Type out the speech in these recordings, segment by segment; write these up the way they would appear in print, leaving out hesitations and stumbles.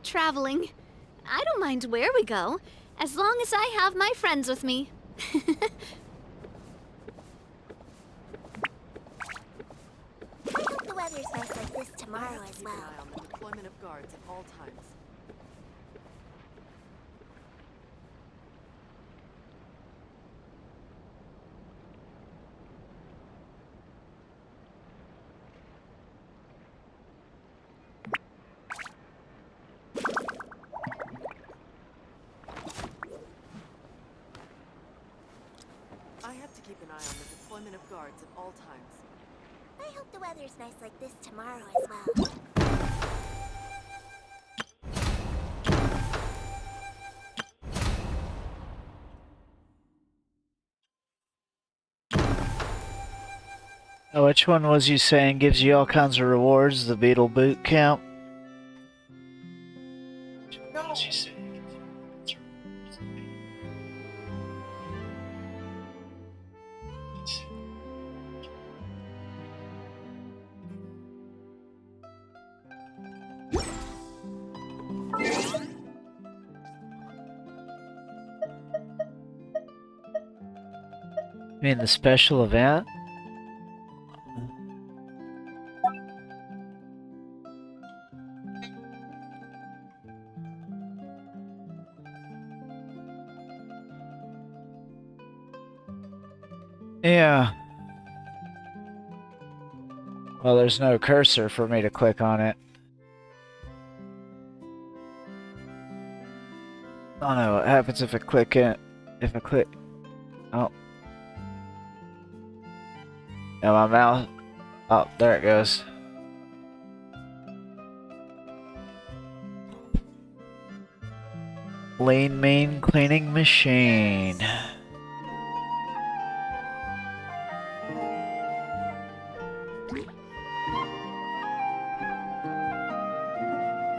traveling. I don't mind where we go, as long as I have my friends with me. I hope the weather's nice like this tomorrow as well. Keep an eye on the deployment of guards at all times. I have to keep an eye on the deployment of guards at all times. I hope the weather's nice like this tomorrow as well. Oh, which one was you saying gives you all kinds of rewards? The Beetle Boot Camp? No. You mean the special event? Yeah. Well, there's no cursor for me to click on it. I don't know what happens if I click it. If I click... Oh. Now my mouse... Oh, there it goes. Lean Mean Cleaning Machine.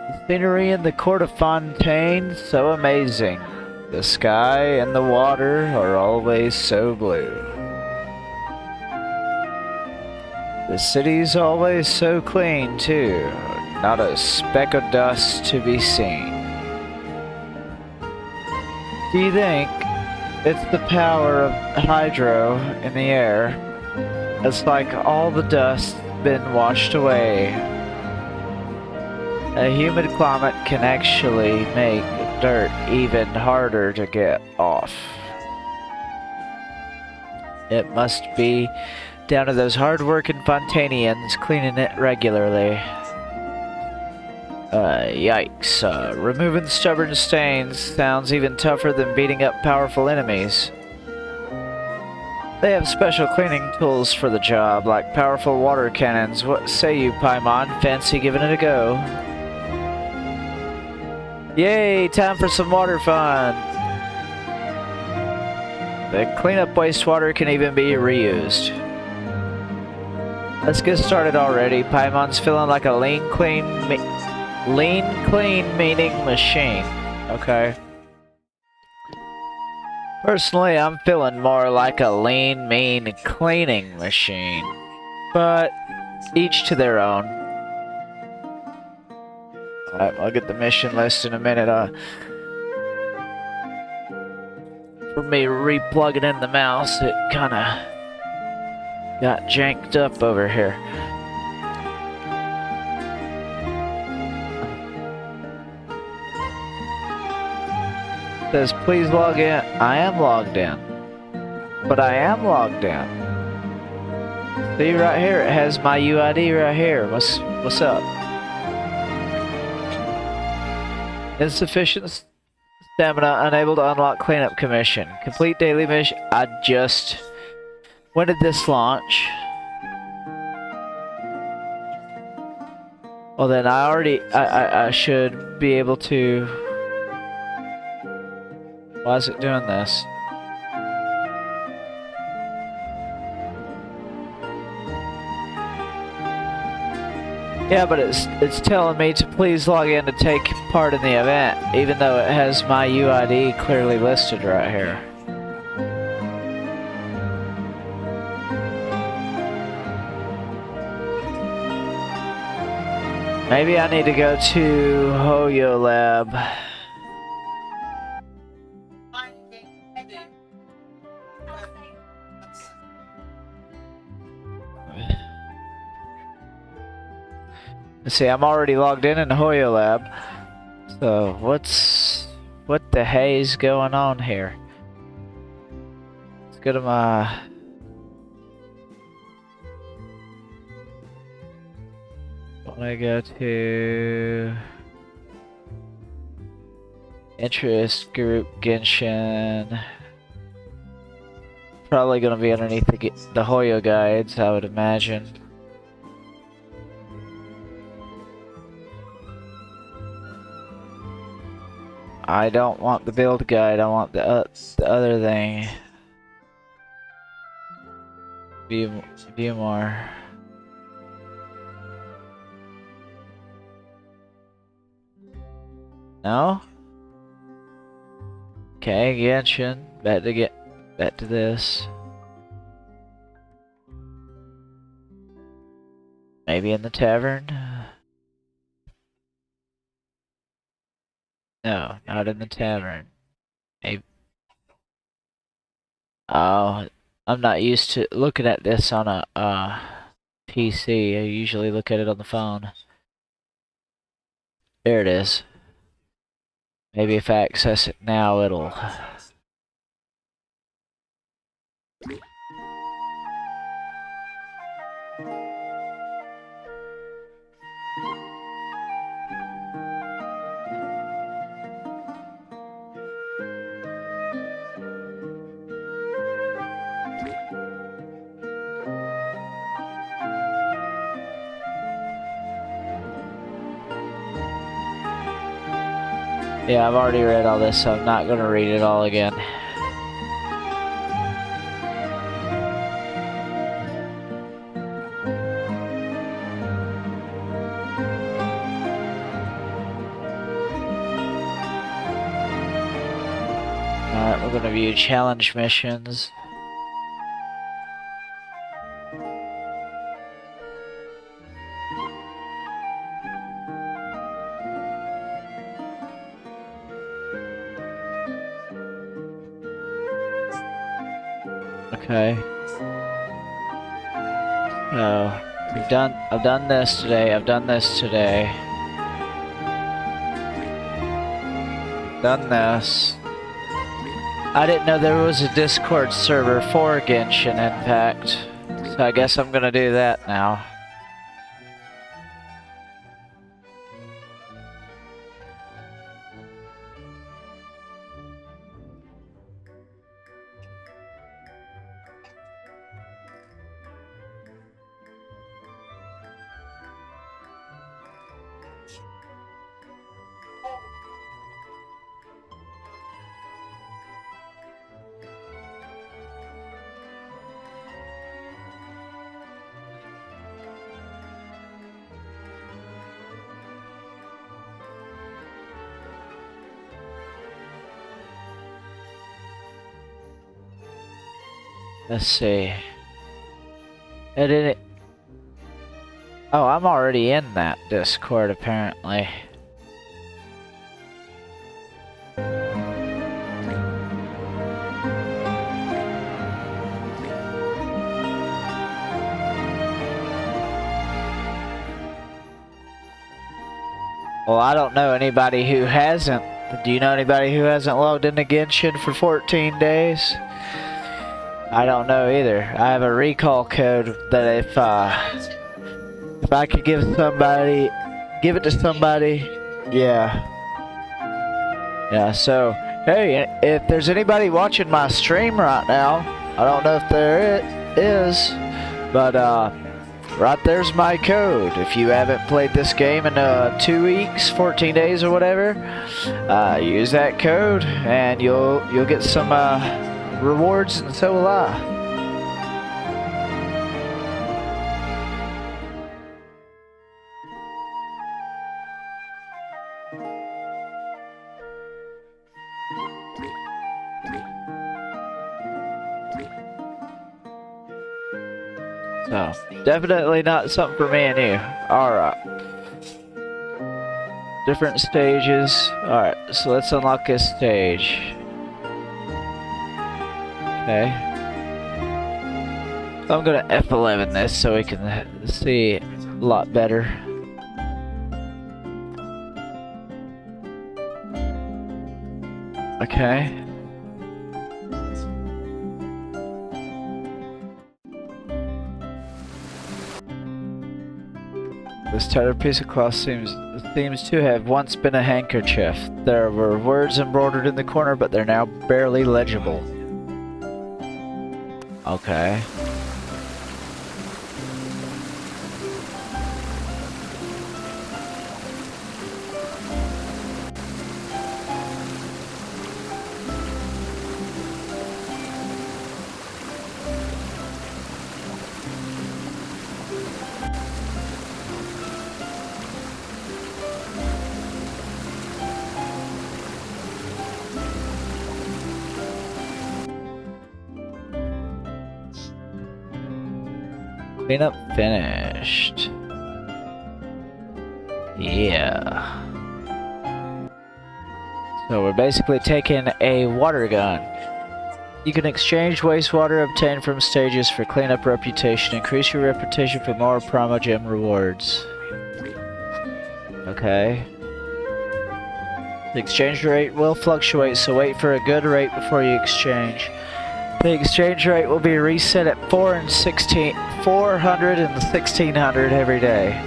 The scenery in the court of Fontaine, so amazing. The sky and the water are always so blue. The city's always so clean, too. Not a speck of dust to be seen. Do you think it's the power of hydro in the air? It's like all the dust's been washed away. A humid climate can actually make dirt even harder to get off. It must be down to those hard-working Fontanians cleaning it regularly. Yikes. Removing stubborn stains sounds even tougher than beating up powerful enemies. They have special cleaning tools for the job, like powerful water cannons. What say you, Paimon? Fancy giving it a go? Yay! Time for some water fun! The cleanup wastewater can even be reused. Let's get started already. Paimon's feeling like a lean, clean meaning machine. Okay. Personally, I'm feeling more like a lean, mean cleaning machine. But each to their own. Alright, I'll get the mission list in a minute. For me re-plugging in the mouse, it kinda got janked up over here. It says please log in. I am logged in. But I am logged in. See right here, it has my UID right here. What's up? Insufficient stamina, unable to unlock cleanup commission. Complete daily mission. When did this launch? Well then I should be able to... Why is it doing this? Yeah, but it's telling me to please log in to take part in the event, even though it has my UID clearly listed right here. Maybe I need to go to Hoyo Lab. Let's see, I'm already logged in Hoyo Lab. So what the hey is going on here? Let's go to my I go to interest group Genshin. Probably gonna be underneath the Hoyo guides, I would imagine. I don't want the build guide, I want the other thing. View more. No? Okay, Genshin. Back to this. Maybe in the tavern? No, not in the tavern. Maybe. Oh, I'm not used to looking at this on a PC. I usually look at it on the phone. There it is. Maybe if I access it now, it'll... Yeah, I've already read all this, so I'm not gonna read it all again. Alright, we're gonna view challenge missions. Okay. So, I've done this today, I've done this today. Done this. I didn't know there was a Discord server for Genshin Impact. So I guess I'm gonna do that now. Let's see. Edit it. Oh, I'm already in that Discord apparently. Well, I don't know anybody who hasn't. Do you know anybody who hasn't logged into Genshin for 14 days? I don't know either. I have a recall code that if I could give it to somebody, yeah. Yeah, so, hey, if there's anybody watching my stream right now, I don't know if there is, but right there's my code. If you haven't played this game in 2 weeks, 14 days or whatever, use that code and you'll get some rewards, and so will I. So, definitely not something for me and you. Alright. Different stages. Alright, so let's unlock this stage. Okay. So I'm gonna F11 this so we can see a lot better. Okay. This tattered piece of cloth seems to have once been a handkerchief. There were words embroidered in the corner, but they're now barely legible. Okay. Cleanup finished. Yeah. So we're basically taking a water gun. You can exchange wastewater obtained from stages for cleanup reputation. Increase your reputation for more Primo Gem rewards. Okay. The exchange rate will fluctuate, so wait for a good rate before you exchange. The exchange rate will be reset at 400 and 1600 every day.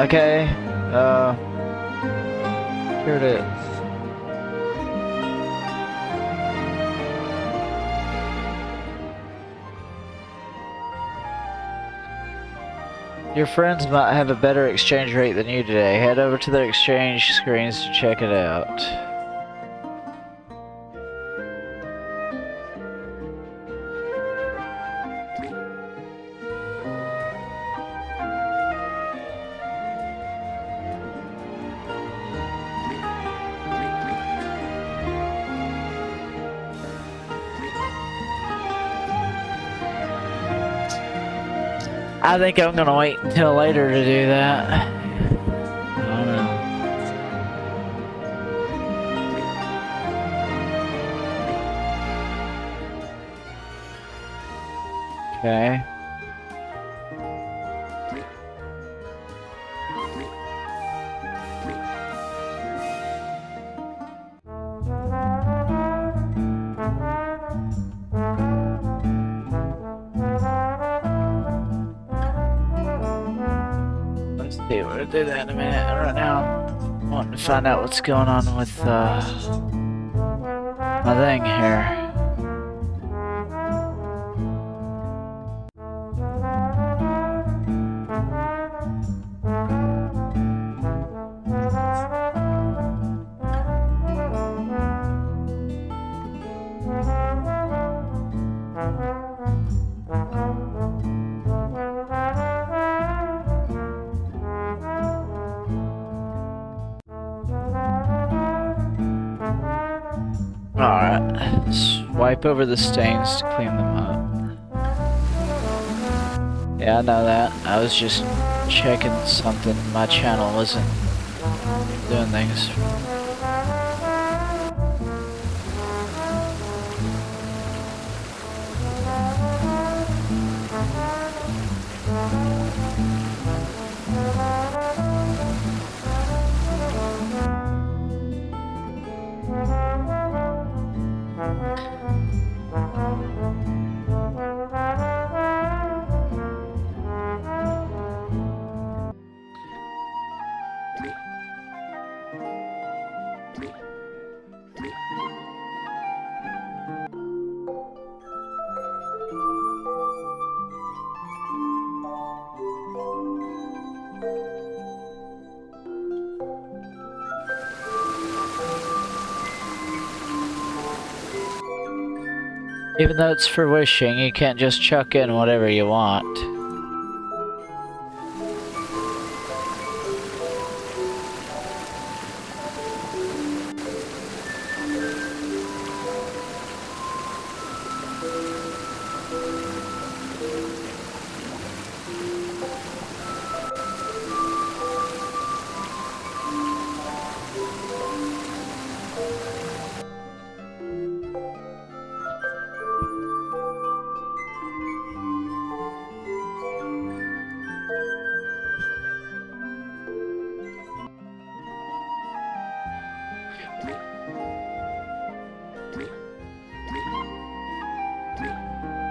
Okay, here it is. Your friends might have a better exchange rate than you today. Head over to their exchange screens to check it out. I think I'm gonna wait until later to do that. I don't know. Okay. See, we'll do that in a minute. Right now, I'm wanting to find out what's going on with my thing here. Alright, swipe over the stains to clean them up. Yeah, I know that. I was just checking something. My channel wasn't doing things. Even though it's for wishing, you can't just chuck in whatever you want.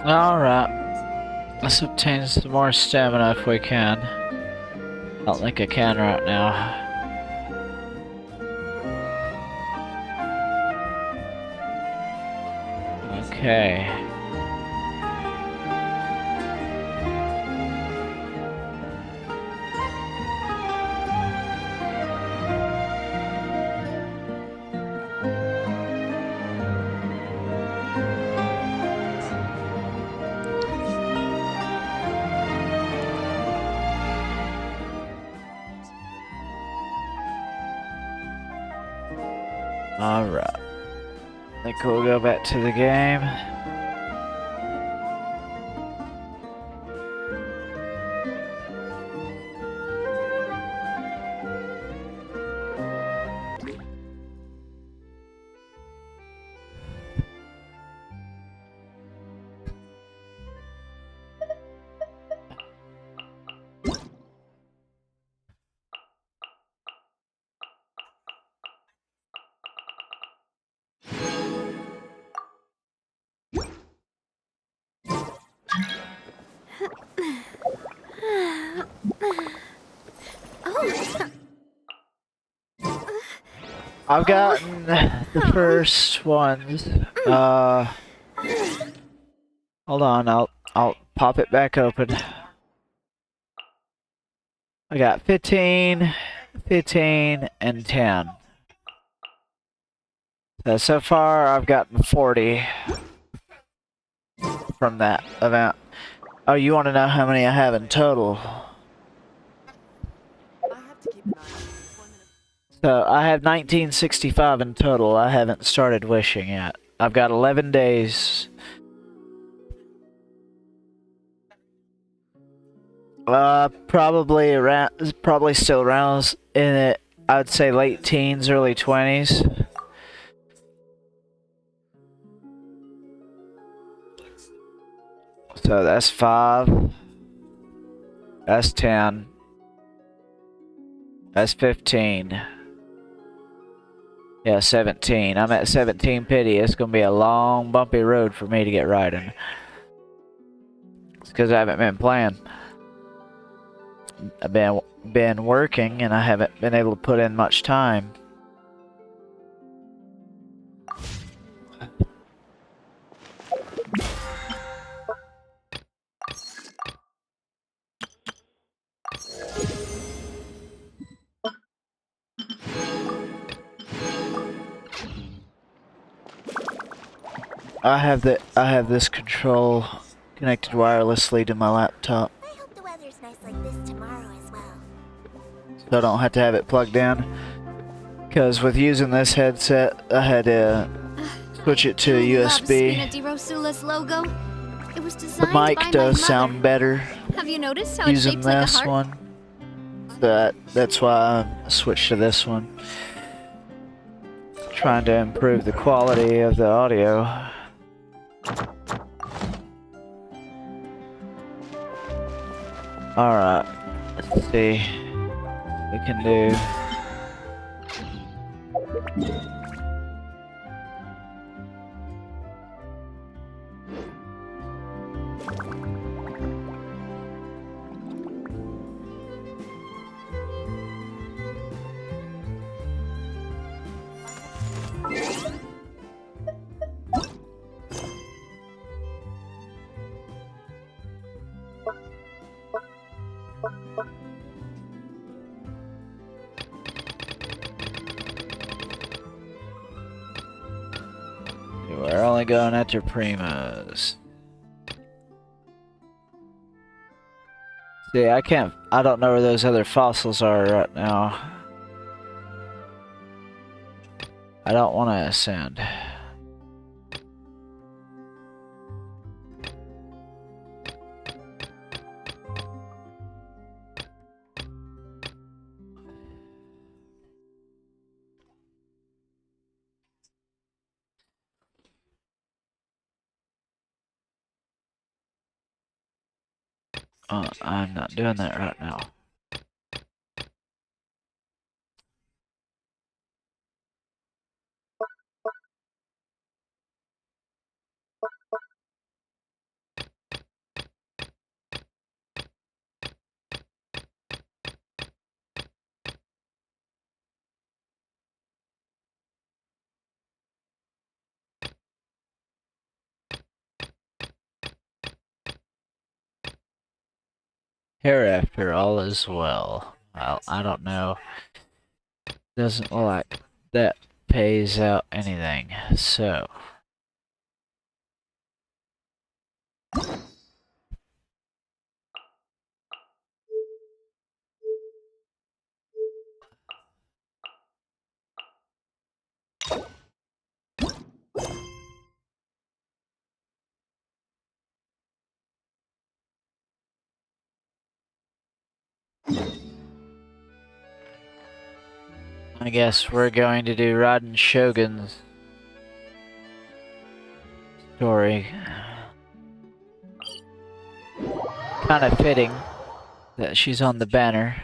Alright. Let's obtain some more stamina if we can. I don't think I can right now. Okay. Alright. I think we'll go back to the game. I've gotten the first ones. Hold on, I'll pop it back open. I got 15, 15, and 10. So far, I've gotten 40 from that event. Oh, you want to know how many I have in total? I have to keep an eye on the deployment of... So I have 1965 in total. I haven't started wishing yet. I've got 11 days. Probably still around in it. I would say late teens, early 20s. So that's 5. That's 10. That's 15. Yeah, 17. I'm at 17 pity. It's gonna be a long, bumpy road for me to get riding. It's because I haven't been playing. I've been working and I haven't been able to put in much time. I have this control connected wirelessly to my laptop, I hope the weather's nice like this tomorrow as well. so I don't have to have it plugged in. Because with using this headset, I had to switch it to USB. Love Spina di Rosula's logo. It was The designed by mic my does mother. sound better Have you noticed how it's using shaped like a this heart? one. That's why I switched to this one. Trying to improve the quality of the audio. Alright, let's see what we can do. We're only going after Primos. See, I don't know where those other fossils are right now. I don't want to ascend. I'm not doing that right now. Hereafter, all is well. Well, I don't know. Doesn't look like that pays out anything, so. I guess we're going to do Raiden Shogun's story. Kind of fitting that she's on the banner.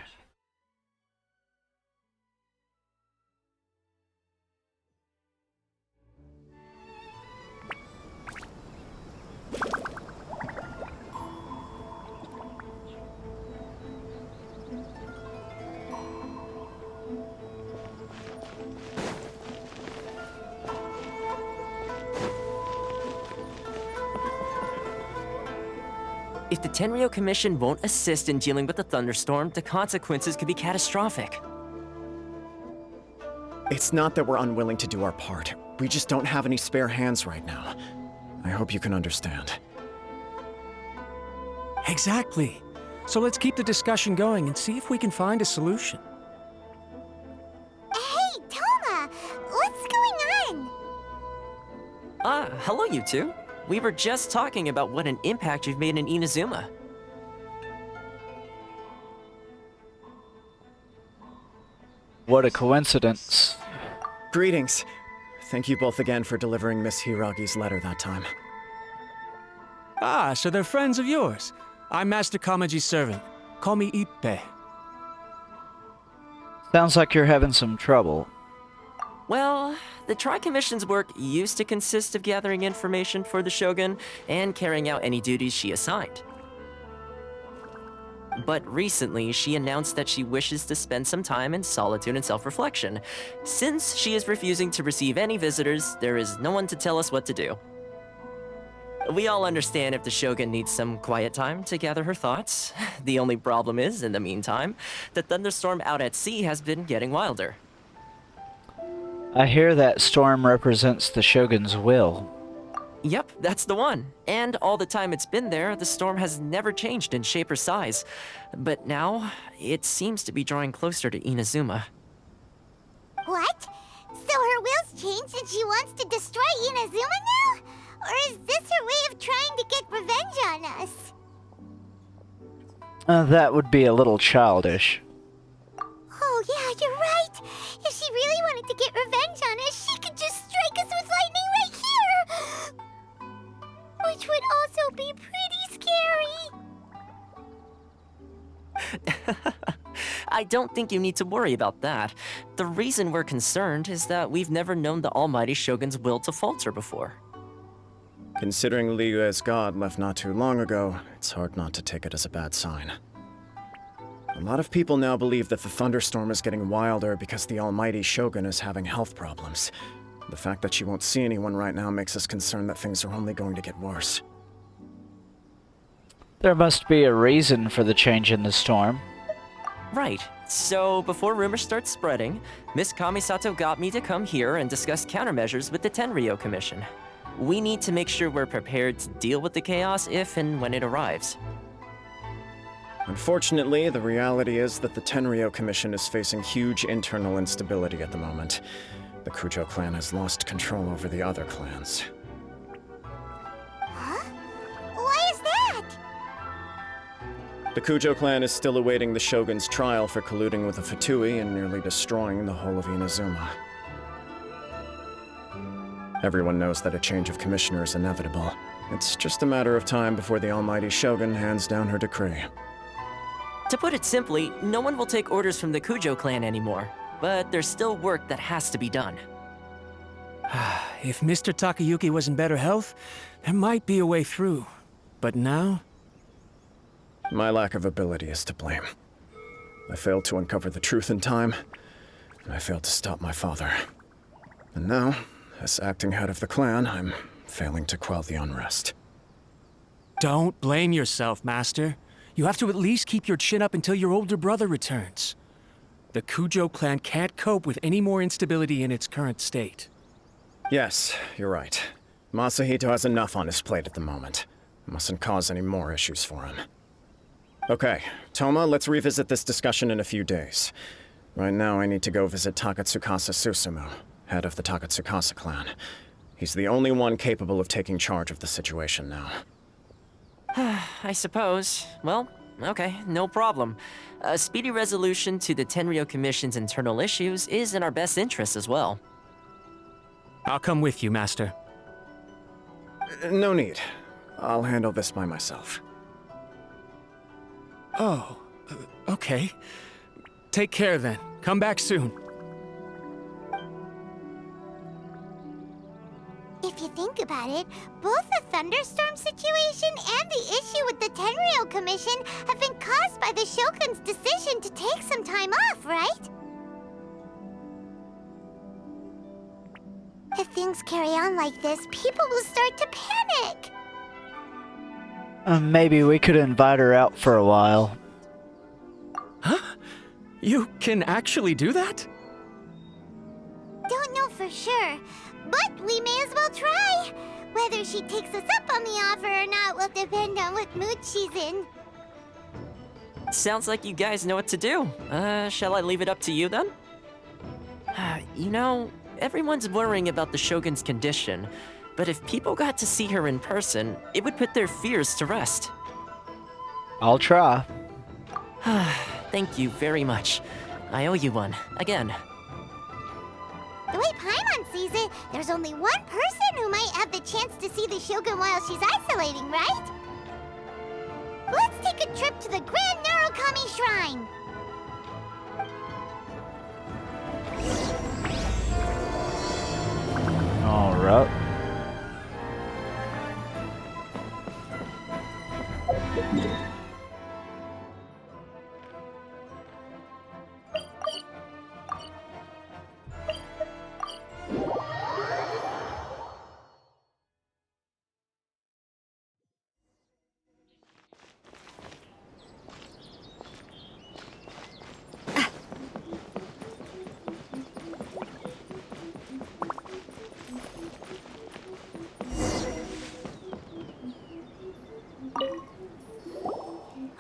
If the Tenryo Commission won't assist in dealing with the thunderstorm, the consequences could be catastrophic. It's not that we're unwilling to do our part. We just don't have any spare hands right now. I hope you can understand. Exactly. So let's keep the discussion going and see if we can find a solution. Hey, Toma! What's going on? Hello you two. We were just talking about what an impact you've made in Inazuma. What a coincidence. Greetings. Thank you both again for delivering Miss Hiragi's letter that time. Ah, so they're friends of yours. I'm Master Kamaji's servant. Call me Ippe. Sounds like you're having some trouble. Well, the Tri-Commission's work used to consist of gathering information for the Shogun and carrying out any duties she assigned. But recently, she announced that she wishes to spend some time in solitude and self-reflection. Since she is refusing to receive any visitors, there is no one to tell us what to do. We all understand if the Shogun needs some quiet time to gather her thoughts. The only problem is, in the meantime, the thunderstorm out at sea has been getting wilder. I hear that storm represents the Shogun's will. Yep, that's the one. And all the time it's been there, the storm has never changed in shape or size. But now, it seems to be drawing closer to Inazuma. What? So her will's changed and she wants to destroy Inazuma now? Or is this her way of trying to get revenge on us? That would be a little childish. Oh yeah, you're right. If she really wanted to get revenge on us, she could just strike us with lightning right here! Which would also be pretty scary. I don't think you need to worry about that. The reason we're concerned is that we've never known the Almighty Shogun's will to falter before. Considering Liyue's god left not too long ago, it's hard not to take it as a bad sign. A lot of people now believe that the thunderstorm is getting wilder because the almighty Shogun is having health problems. The fact that she won't see anyone right now makes us concerned that things are only going to get worse. There must be a reason for the change in the storm. Right. So, before rumors start spreading, Miss Kamisato got me to come here and discuss countermeasures with the Tenryo Commission. We need to make sure we're prepared to deal with the chaos if and when it arrives. Unfortunately, the reality is that the Tenryo Commission is facing huge internal instability at the moment. The Kujo clan has lost control over the other clans. Huh? Why is that? The Kujo clan is still awaiting the Shogun's trial for colluding with the Fatui and nearly destroying the whole of Inazuma. Everyone knows that a change of commissioner is inevitable. It's just a matter of time before the almighty Shogun hands down her decree. To put it simply, no one will take orders from the Kujo clan anymore. But there's still work that has to be done. If Mr. Takayuki was in better health, there might be a way through. But now? My lack of ability is to blame. I failed to uncover the truth in time, and I failed to stop my father. And now, as acting head of the clan, I'm failing to quell the unrest. Don't blame yourself, Master. You have to at least keep your chin up until your older brother returns. The Kujo clan can't cope with any more instability in its current state. Yes, you're right. Masahito has enough on his plate at the moment. Mustn't cause any more issues for him. Okay, Toma, let's revisit this discussion in a few days. Right now, I need to go visit Takatsukasa Susumu, head of the Takatsukasa clan. He's the only one capable of taking charge of the situation now. I suppose. Well, okay, no problem. A speedy resolution to the Tenryo Commission's internal issues is in our best interest as well. I'll come with you, Master. No need. I'll handle this by myself. Oh, okay. Take care then. Come back soon. If you think about it, both the thunderstorm situation and the issue with the Tenryo Commission have been caused by the Shogun's decision to take some time off, right? If things carry on like this, people will start to panic. Maybe we could invite her out for a while. Huh? You can actually do that? Don't know for sure, but we may as well try. Whether she takes us up on the offer or not will depend on what mood she's in. Sounds like you guys know what to do. Shall I leave it up to you then? You know, everyone's worrying about the Shogun's condition, but if people got to see her in person, it would put their fears to rest. I'll try. Thank you very much. I owe you one, again. The way Paimon sees it, there's only one person who might have the chance to see the Shogun while she's isolating, right? Let's take a trip to the Grand Narukami Shrine! Alright.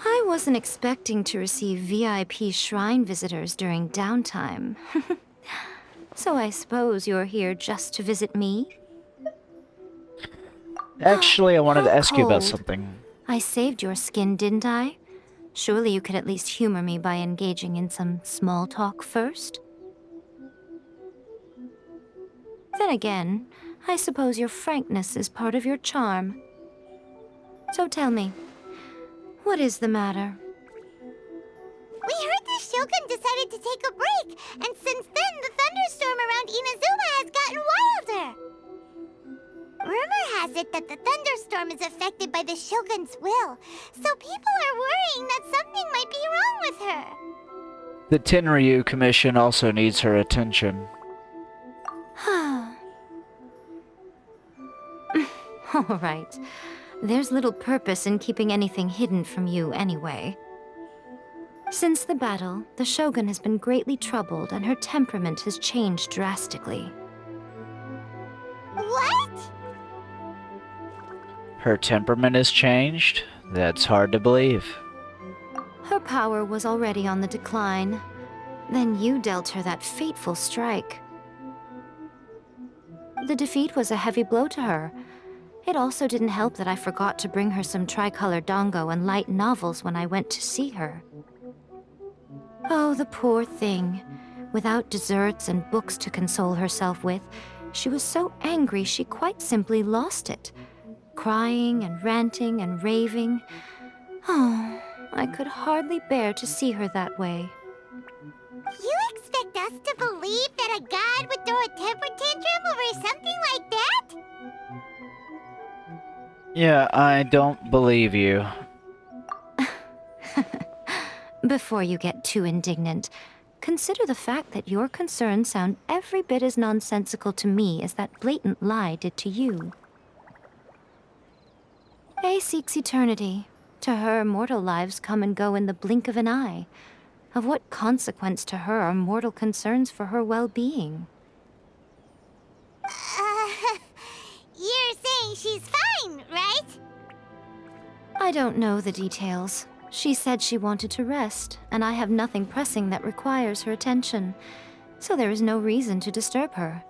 I wasn't expecting to receive VIP shrine visitors during downtime. So I suppose you're here just to visit me? Actually, I wanted to How ask you about cold. something. I saved your skin, didn't I? Surely you could at least humor me by engaging in some small talk first? Then again, I suppose your frankness is part of your charm. So tell me, what is the matter? We heard the Shogun decided to take a break, and since then the thunderstorm around Inazuma has gotten wilder. Rumor has it that the thunderstorm is affected by the Shogun's will, so people are worrying that something might be wrong with her. The Tenryu Commission also needs her attention. All right. There's little purpose in keeping anything hidden from you anyway. Since the battle, the Shogun has been greatly troubled and her temperament has changed drastically. What? Her temperament has changed? That's hard to believe. Her power was already on the decline. Then you dealt her that fateful strike. The defeat was a heavy blow to her. It also didn't help that I forgot to bring her some tricolor dango and light novels when I went to see her. Oh, the poor thing. Without desserts and books to console herself with, she was so angry she quite simply lost it. Crying and ranting and raving. Oh, I could hardly bear to see her that way. You expect us to believe that a god would throw a temper tantrum over something like that? Yeah, I don't believe you. Before you get too indignant, consider the fact that your concerns sound every bit as nonsensical to me as that blatant lie did to you. A seeks eternity, To her, mortal lives come and go in the blink of an eye. Of what consequence to her are mortal concerns for her well-being? You're saying she's fine, right? I don't know the details. She said she wanted to rest, and I have nothing pressing that requires her attention, so there is no reason to disturb her.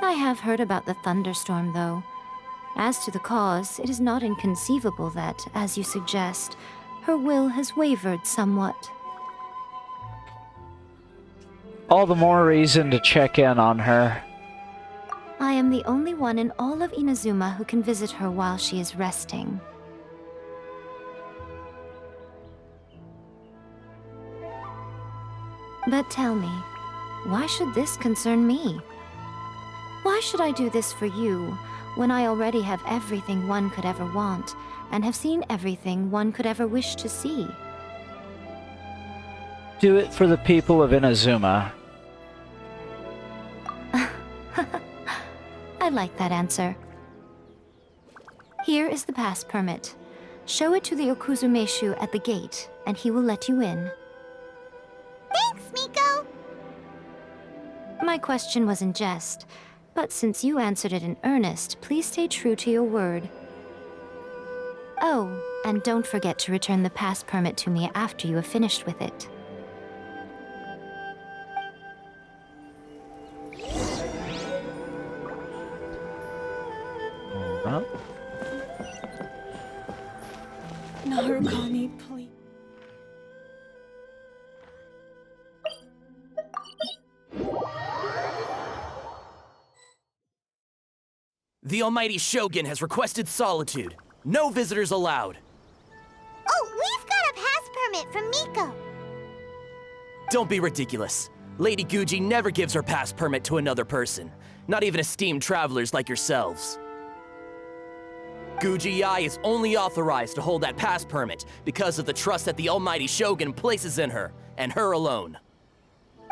I have heard about the thunderstorm, though. As to the cause, it is not inconceivable that, as you suggest, her will has wavered somewhat. All the more reason to check in on her. I am the only one in all of Inazuma who can visit her while she is resting. But tell me, why should this concern me? Why should I do this for you, when I already have everything one could ever want, and have seen everything one could ever wish to see? Do it for the people of Inazuma. I like that answer. Here is the pass permit. Show it to the Okuzumeshu at the gate, and he will let you in. Thanks, Miko! My question was in jest, but since you answered it in earnest, please stay true to your word. Oh, and don't forget to return the pass permit to me after you have finished with it. Huh? Narukami, please. The Almighty Shogun has requested solitude. No visitors allowed. Oh, we've got a pass permit from Miko. Don't be ridiculous. Lady Guji never gives her pass permit to another person, not even esteemed travelers like yourselves. Guji Ai is only authorized to hold that pass permit because of the trust that the Almighty Shogun places in her, and her alone.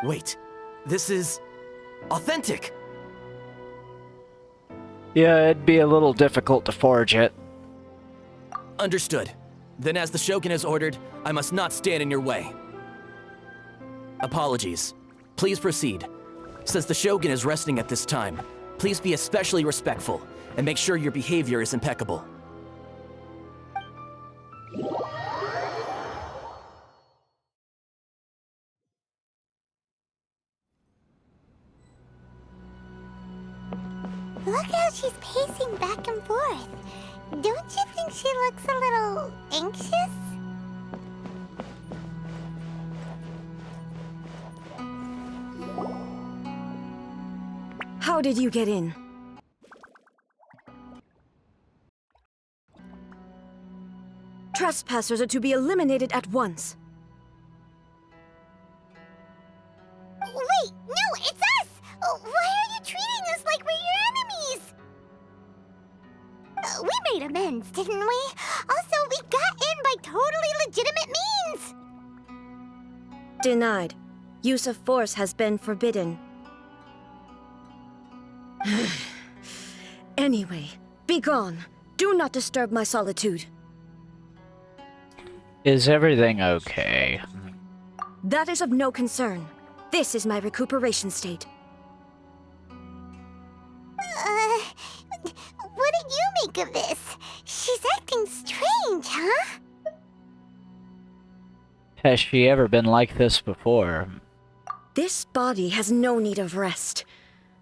Wait, this is authentic. Yeah, it'd be a little difficult to forge it. Understood. Then as the Shogun has ordered, I must not stand in your way. Apologies. Please proceed. Since the Shogun is resting at this time, please be especially respectful and make sure your behavior is impeccable. Look how she's pacing back and forth. Don't you think she looks a little anxious? How did you get in? Trespassers are to be eliminated at once. Wait, no, it's us! Why are you treating us like we're your enemies? We made amends, didn't we? Also, we got in by totally legitimate means! Denied. Use of force has been forbidden. Anyway, be gone. Do not disturb my solitude. Is everything okay? That is of no concern. This is my recuperation state. What do you make of this? She's acting strange, huh? Has she ever been like this before? This body has no need of rest.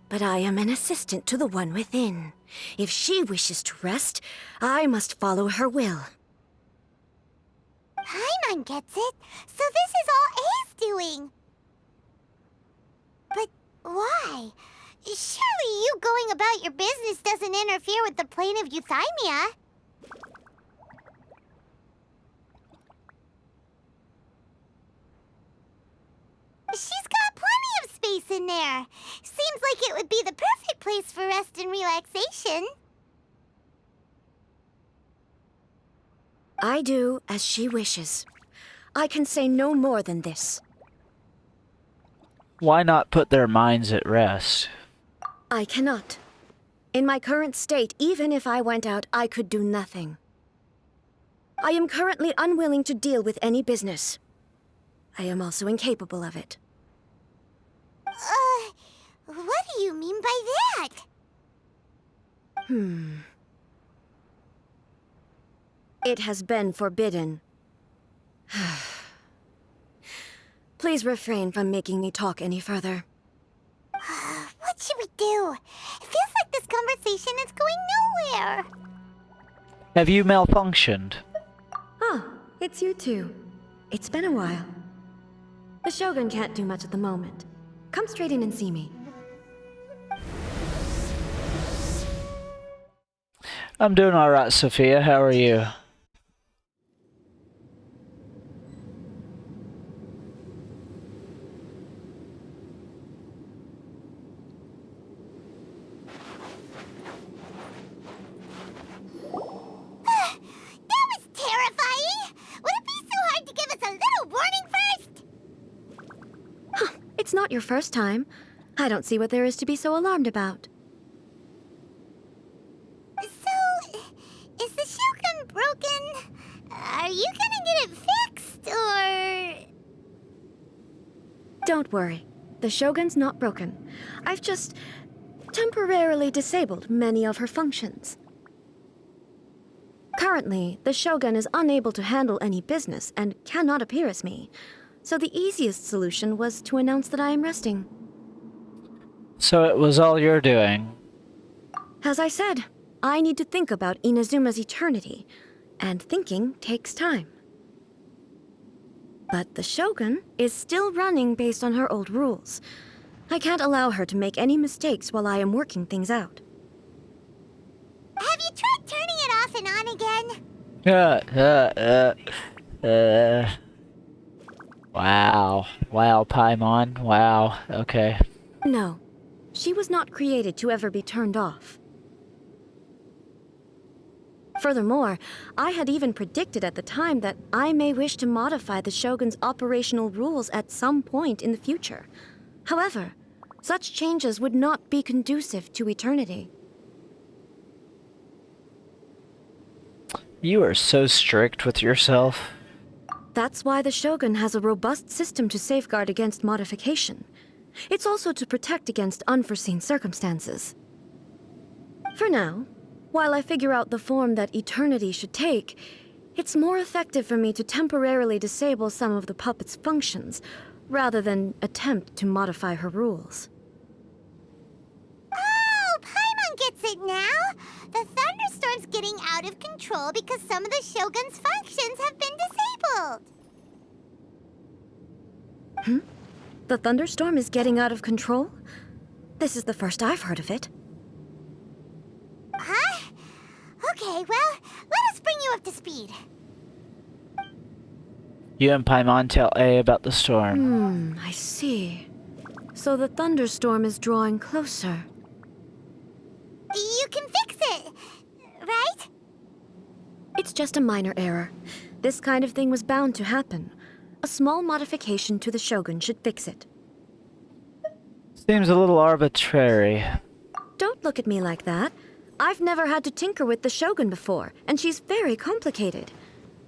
But I am an assistant to the one within. If she wishes to rest, I must follow her will. Paimon gets it. So this is all A's doing. But why? Surely you going about your business doesn't interfere with the plane of euthymia. She's got plenty of space in there. Seems like it would be the perfect place for rest and relaxation. I do as she wishes. I can say no more than this. Why not put their minds at rest? I cannot. In my current state, even if I went out, I could do nothing. I am currently unwilling to deal with any business. I am also incapable of it. What do you mean by that? It has been forbidden. Please refrain from making me talk any further. What should we do? It feels like this conversation is going nowhere. Have you malfunctioned? Ah, it's you two. It's been a while. The Shogun can't do much at the moment. Come straight in and see me. I'm doing alright, Sophia. How are you? That was terrifying! Would it be so hard to give us a little warning first? It's not your first time. I don't see what there is to be so alarmed about. So, is the Shogun broken? Are you gonna get it fixed, or...? Don't worry. The Shogun's not broken. I've just temporarily disabled many of her functions. Currently, the Shogun is unable to handle any business and cannot appear as me. So the easiest solution was to announce that I am resting. So it was all you're doing. As I said, I need to think about Inazuma's eternity, and thinking takes time. But the Shogun is still running based on her old rules. I can't allow her to make any mistakes while I am working things out. Have you tried turning it off and on again? Wow. Wow, Paimon. Wow. Okay. No, she was not created to ever be turned off. Furthermore, I had even predicted at the time that I may wish to modify the Shogun's operational rules at some point in the future. However, such changes would not be conducive to eternity. You are so strict with yourself. That's why the Shogun has a robust system to safeguard against modification. It's also to protect against unforeseen circumstances. For now, while I figure out the form that eternity should take, it's more effective for me to temporarily disable some of the puppet's functions, rather than attempt to modify her rules. Oh, Paimon gets it now! The thunderstorm's getting out of control because some of the Shogun's functions have been disabled. The thunderstorm is getting out of control? This is the first I've heard of it. Huh? Okay, well, let us bring you up to speed. You and Paimon tell A about the storm. I see. So the thunderstorm is drawing closer. You can fix it, right? It's just a minor error. This kind of thing was bound to happen. A small modification to the Shogun should fix it. Seems a little arbitrary. Don't look at me like that. I've never had to tinker with the Shogun before, and she's very complicated.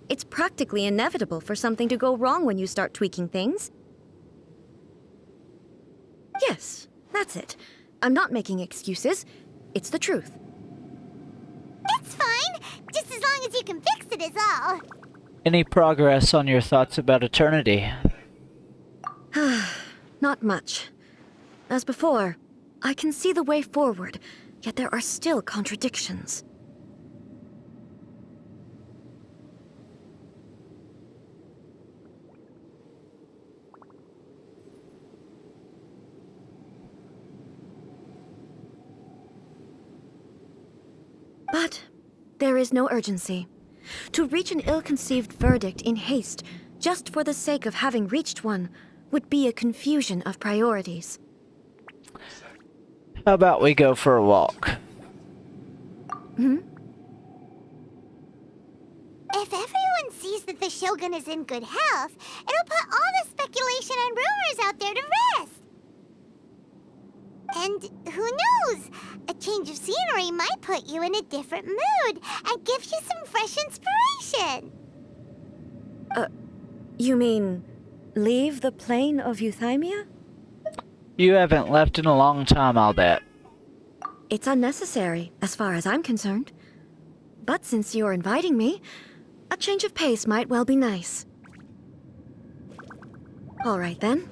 It's practically inevitable for something to go wrong when you start tweaking things. Yes, that's it. I'm not making excuses. It's the truth. It's fine, just as long as you can fix it is all. Any progress on your thoughts about eternity? Not much. As before, I can see the way forward, yet there are still contradictions. But there is no urgency. To reach an ill-conceived verdict in haste, just for the sake of having reached one, would be a confusion of priorities. How about we go for a walk? If everyone sees that the Shogun is in good health, it'll put all the speculation and rumors out there to rest. And who knows? A change of scenery might put you in a different mood and give you some fresh inspiration. You mean leave the plane of Euthymia? You haven't left in a long time, I'll bet. It's unnecessary, as far as I'm concerned. But since you're inviting me, a change of pace might well be nice. All right then.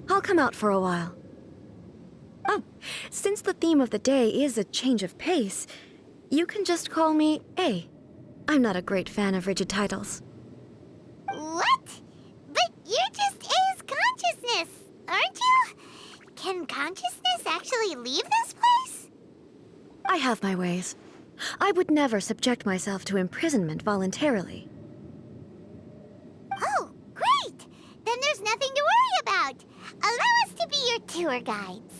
I'll come out for a while. Oh, since the theme of the day is a change of pace, you can just call me A. I'm not a great fan of rigid titles. What? But you're just A's consciousness, aren't you? Can consciousness actually leave this place? I have my ways. I would never subject myself to imprisonment voluntarily. Oh, great! Then there's nothing to worry about. Allow us to be your tour guides.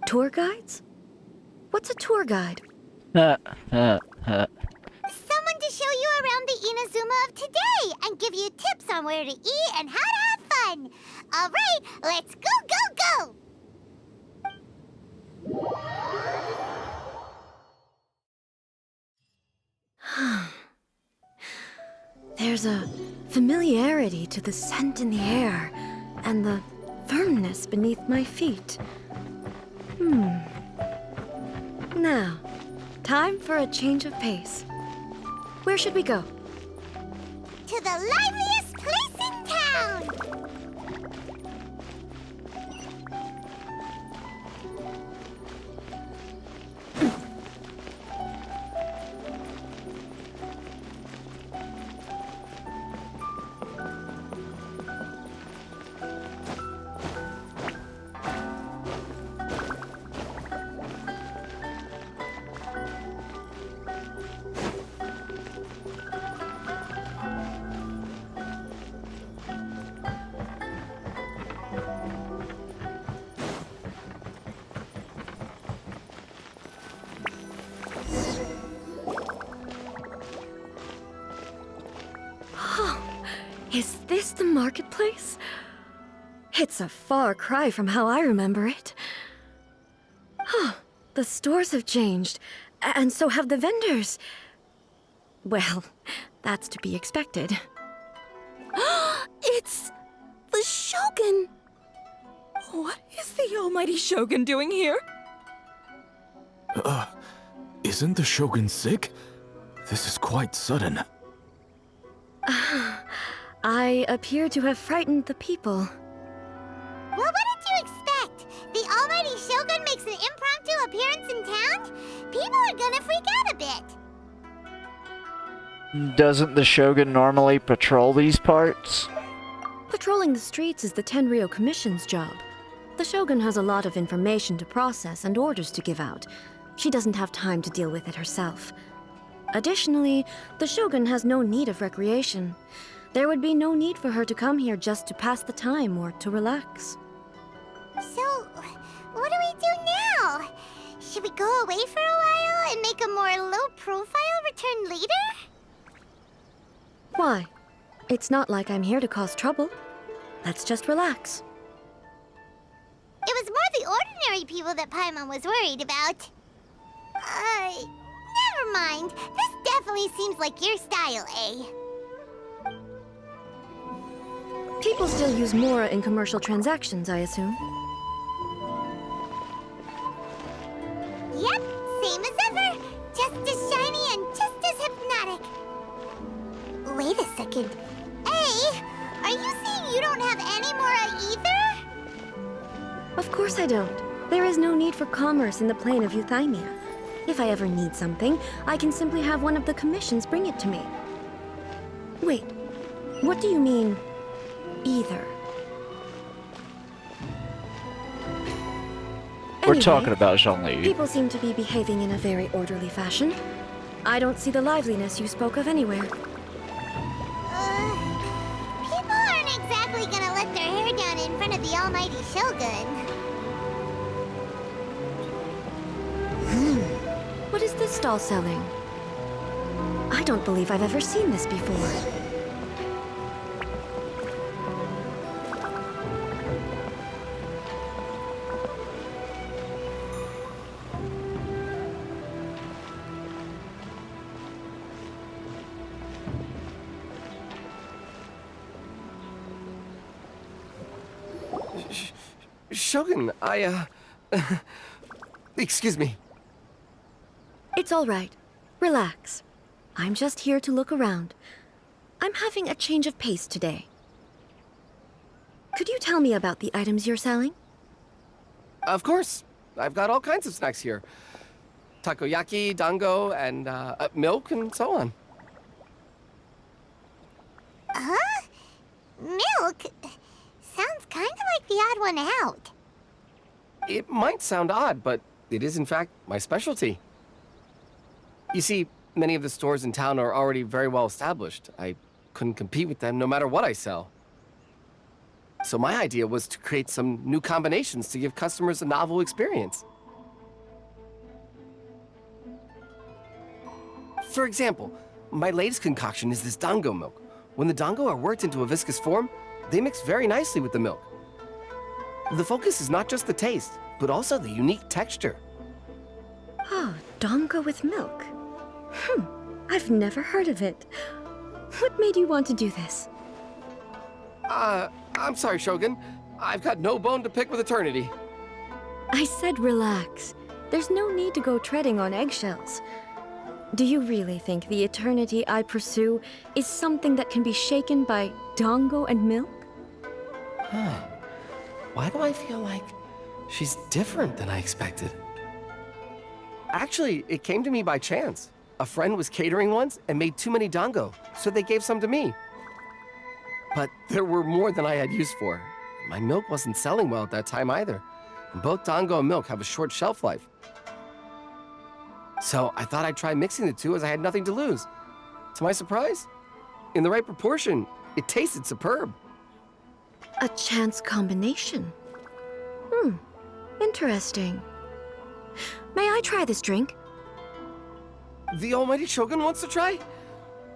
Tour guides? What's a tour guide? Someone to show you around the Inazuma of today and give you tips on where to eat and how to have fun. All right, let's go, go, go! There's a familiarity to the scent in the air and the firmness beneath my feet. Now, time for a change of pace. Where should we go? To the liveliest place in town! Is this the marketplace? It's a far cry from how I remember it. The stores have changed, and so have the vendors. Well, that's to be expected. It's the Shogun! What is the almighty Shogun doing here? Isn't the Shogun sick? This is quite sudden. I appear to have frightened the people. Well, what did you expect? The almighty Shogun makes an impromptu appearance in town? People are gonna freak out a bit. Doesn't the Shogun normally patrol these parts? Patrolling the streets is the Tenryou Commission's job. The Shogun has a lot of information to process and orders to give out. She doesn't have time to deal with it herself. Additionally, the Shogun has no need of recreation. There would be no need for her to come here just to pass the time or to relax. So, what do we do now? Should we go away for a while and make a more low-profile return later? Why? It's not like I'm here to cause trouble. Let's just relax. It was more the ordinary people that Paimon was worried about. Never mind. This definitely seems like your style, eh? People still use Mora in commercial transactions, I assume. Yep, same as ever. Just as shiny and just as hypnotic. Wait a second. Hey, are you saying you don't have any Mora either? Of course I don't. There is no need for commerce in the plane of Euthymia. If I ever need something, I can simply have one of the commissions bring it to me. Wait, what do you mean, either? We're Anyway, talking about Zhongli. people seem to be behaving in a very orderly fashion. I don't see the liveliness you spoke of anywhere. People aren't exactly gonna let their hair down in front of the almighty Shogun. What is this stall selling? I don't believe I've ever seen this before. Shogun, excuse me. It's all right. Relax. I'm just here to look around. I'm having a change of pace today. Could you tell me about the items you're selling? Of course. I've got all kinds of snacks here. Takoyaki, dango, and milk, and so on. Huh? Milk? Sounds kind of like the odd one out. It might sound odd, but it is in fact my specialty. You see, many of the stores in town are already very well established. I couldn't compete with them no matter what I sell. So my idea was to create some new combinations to give customers a novel experience. For example, my latest concoction is this dango milk. When the dango are worked into a viscous form, they mix very nicely with the milk. The focus is not just the taste, but also the unique texture. Oh, dango with milk. I've never heard of it. What made you want to do this? I'm sorry, Shogun. I've got no bone to pick with eternity. I said relax. There's no need to go treading on eggshells. Do you really think the eternity I pursue is something that can be shaken by dango and milk? Why do I feel like she's different than I expected? Actually, it came to me by chance. A friend was catering once and made too many dango, so they gave some to me. But there were more than I had use for. My milk wasn't selling well at that time either. And both dango and milk have a short shelf life. So I thought I'd try mixing the two as I had nothing to lose. To my surprise, in the right proportion, it tasted superb. A chance combination. Interesting. May I try this drink? The almighty Shogun wants to try?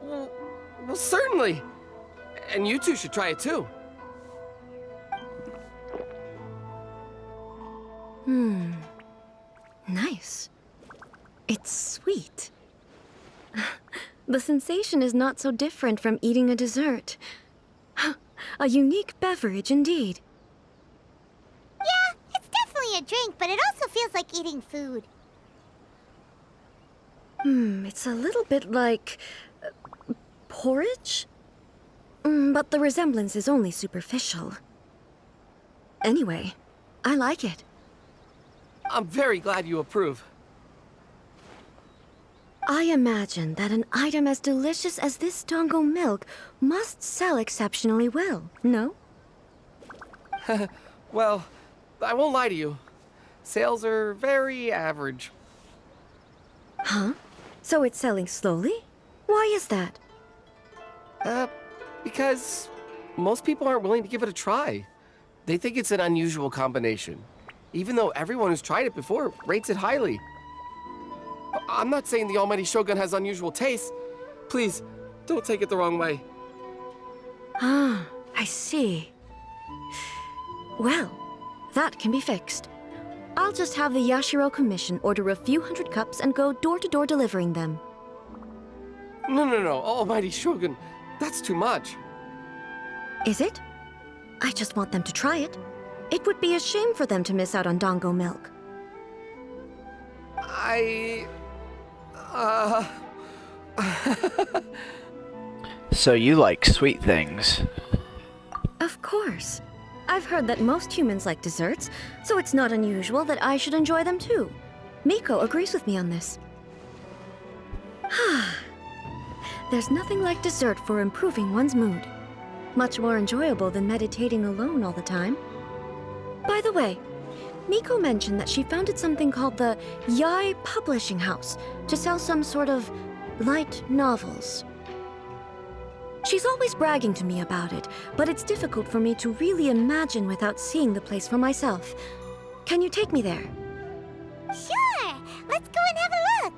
Well, certainly. And you two should try it too. Nice. It's sweet. The sensation is not so different from eating a dessert. A unique beverage indeed. Yeah, it's definitely a drink, but it also feels like eating food. It's a little bit like porridge? But the resemblance is only superficial. Anyway, I like it. I'm very glad you approve. I imagine that an item as delicious as this dango milk must sell exceptionally well, no? Well, I won't lie to you. Sales are very average. Huh? So it's selling slowly? Why is that? Because most people aren't willing to give it a try. They think it's an unusual combination, even though everyone who's tried it before rates it highly. I'm not saying the almighty Shogun has unusual tastes. Please, don't take it the wrong way. Ah, I see. Well, that can be fixed. I'll just have the Yashiro Commission order a few hundred cups and go door-to-door delivering them. No, almighty Shogun. That's too much. Is it? I just want them to try it. It would be a shame for them to miss out on dango milk. So you like sweet things. Of course. I've heard that most humans like desserts, so it's not unusual that I should enjoy them too. Miko agrees with me on this. There's nothing like dessert for improving one's mood. Much more enjoyable than meditating alone all the time. By the way, Miko mentioned that she founded something called the Yai Publishing House to sell some sort of light novels. She's always bragging to me about it, but it's difficult for me to really imagine without seeing the place for myself. Can you take me there? Sure! Let's go and have a look!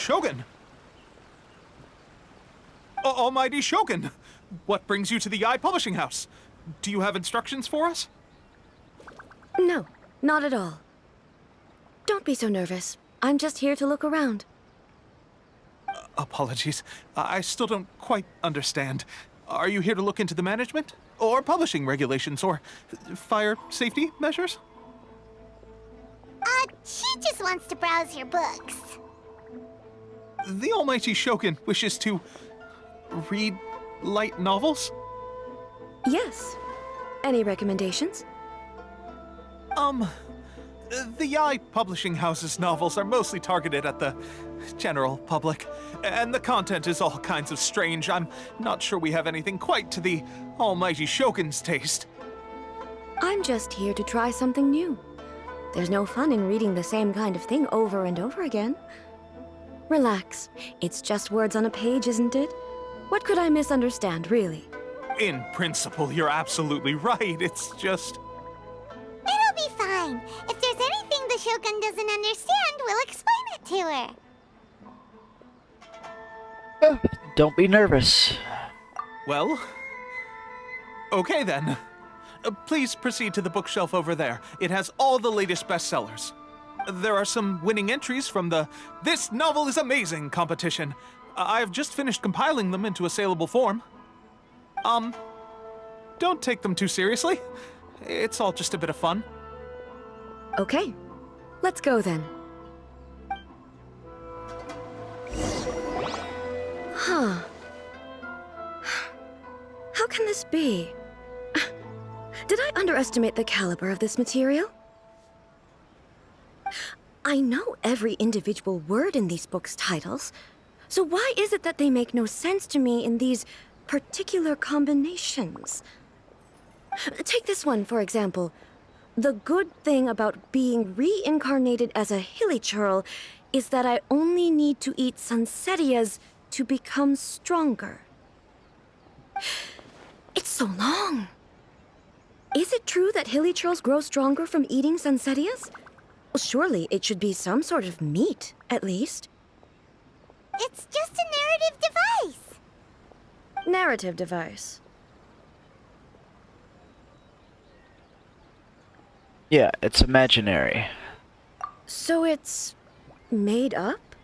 Shogun! Almighty Shogun! What brings you to the Eye Publishing House? Do you have instructions for us? No, not at all. Don't be so nervous. I'm just here to look around. Apologies. I still don't quite understand. Are you here to look into the management? Or publishing regulations? Or fire safety measures? She just wants to browse your books. The Almighty Shogun wishes to read light novels? Yes. Any recommendations? The Eye Publishing House's novels are mostly targeted at the general public, and the content is all kinds of strange. I'm not sure we have anything quite to the Almighty Shogun's taste. I'm just here to try something new. There's no fun in reading the same kind of thing over and over again. Relax. It's just words on a page, isn't it? What could I misunderstand, really? In principle, you're absolutely right. It's just... It'll be fine. If there's anything the Shogun doesn't understand, we'll explain it to her. Don't be nervous. Well... Okay then. Please proceed to the bookshelf over there. It has all the latest bestsellers. There are some winning entries from the This Novel is Amazing competition. I've just finished compiling them into a saleable form. Don't take them too seriously. It's all just a bit of fun. Okay. Let's go then. Huh. How can this be? Did I underestimate the caliber of this material? I know every individual word in these books' titles, so why is it that they make no sense to me in these particular combinations? Take this one, for example. The good thing about being reincarnated as a hilly churl is that I only need to eat sunsettias to become stronger. It's so long. Is it true that hilly churls grow stronger from eating sunsettias? Well, surely it should be some sort of meat, at least. It's just a narrative device. Narrative device. Yeah, it's imaginary. So it's made up?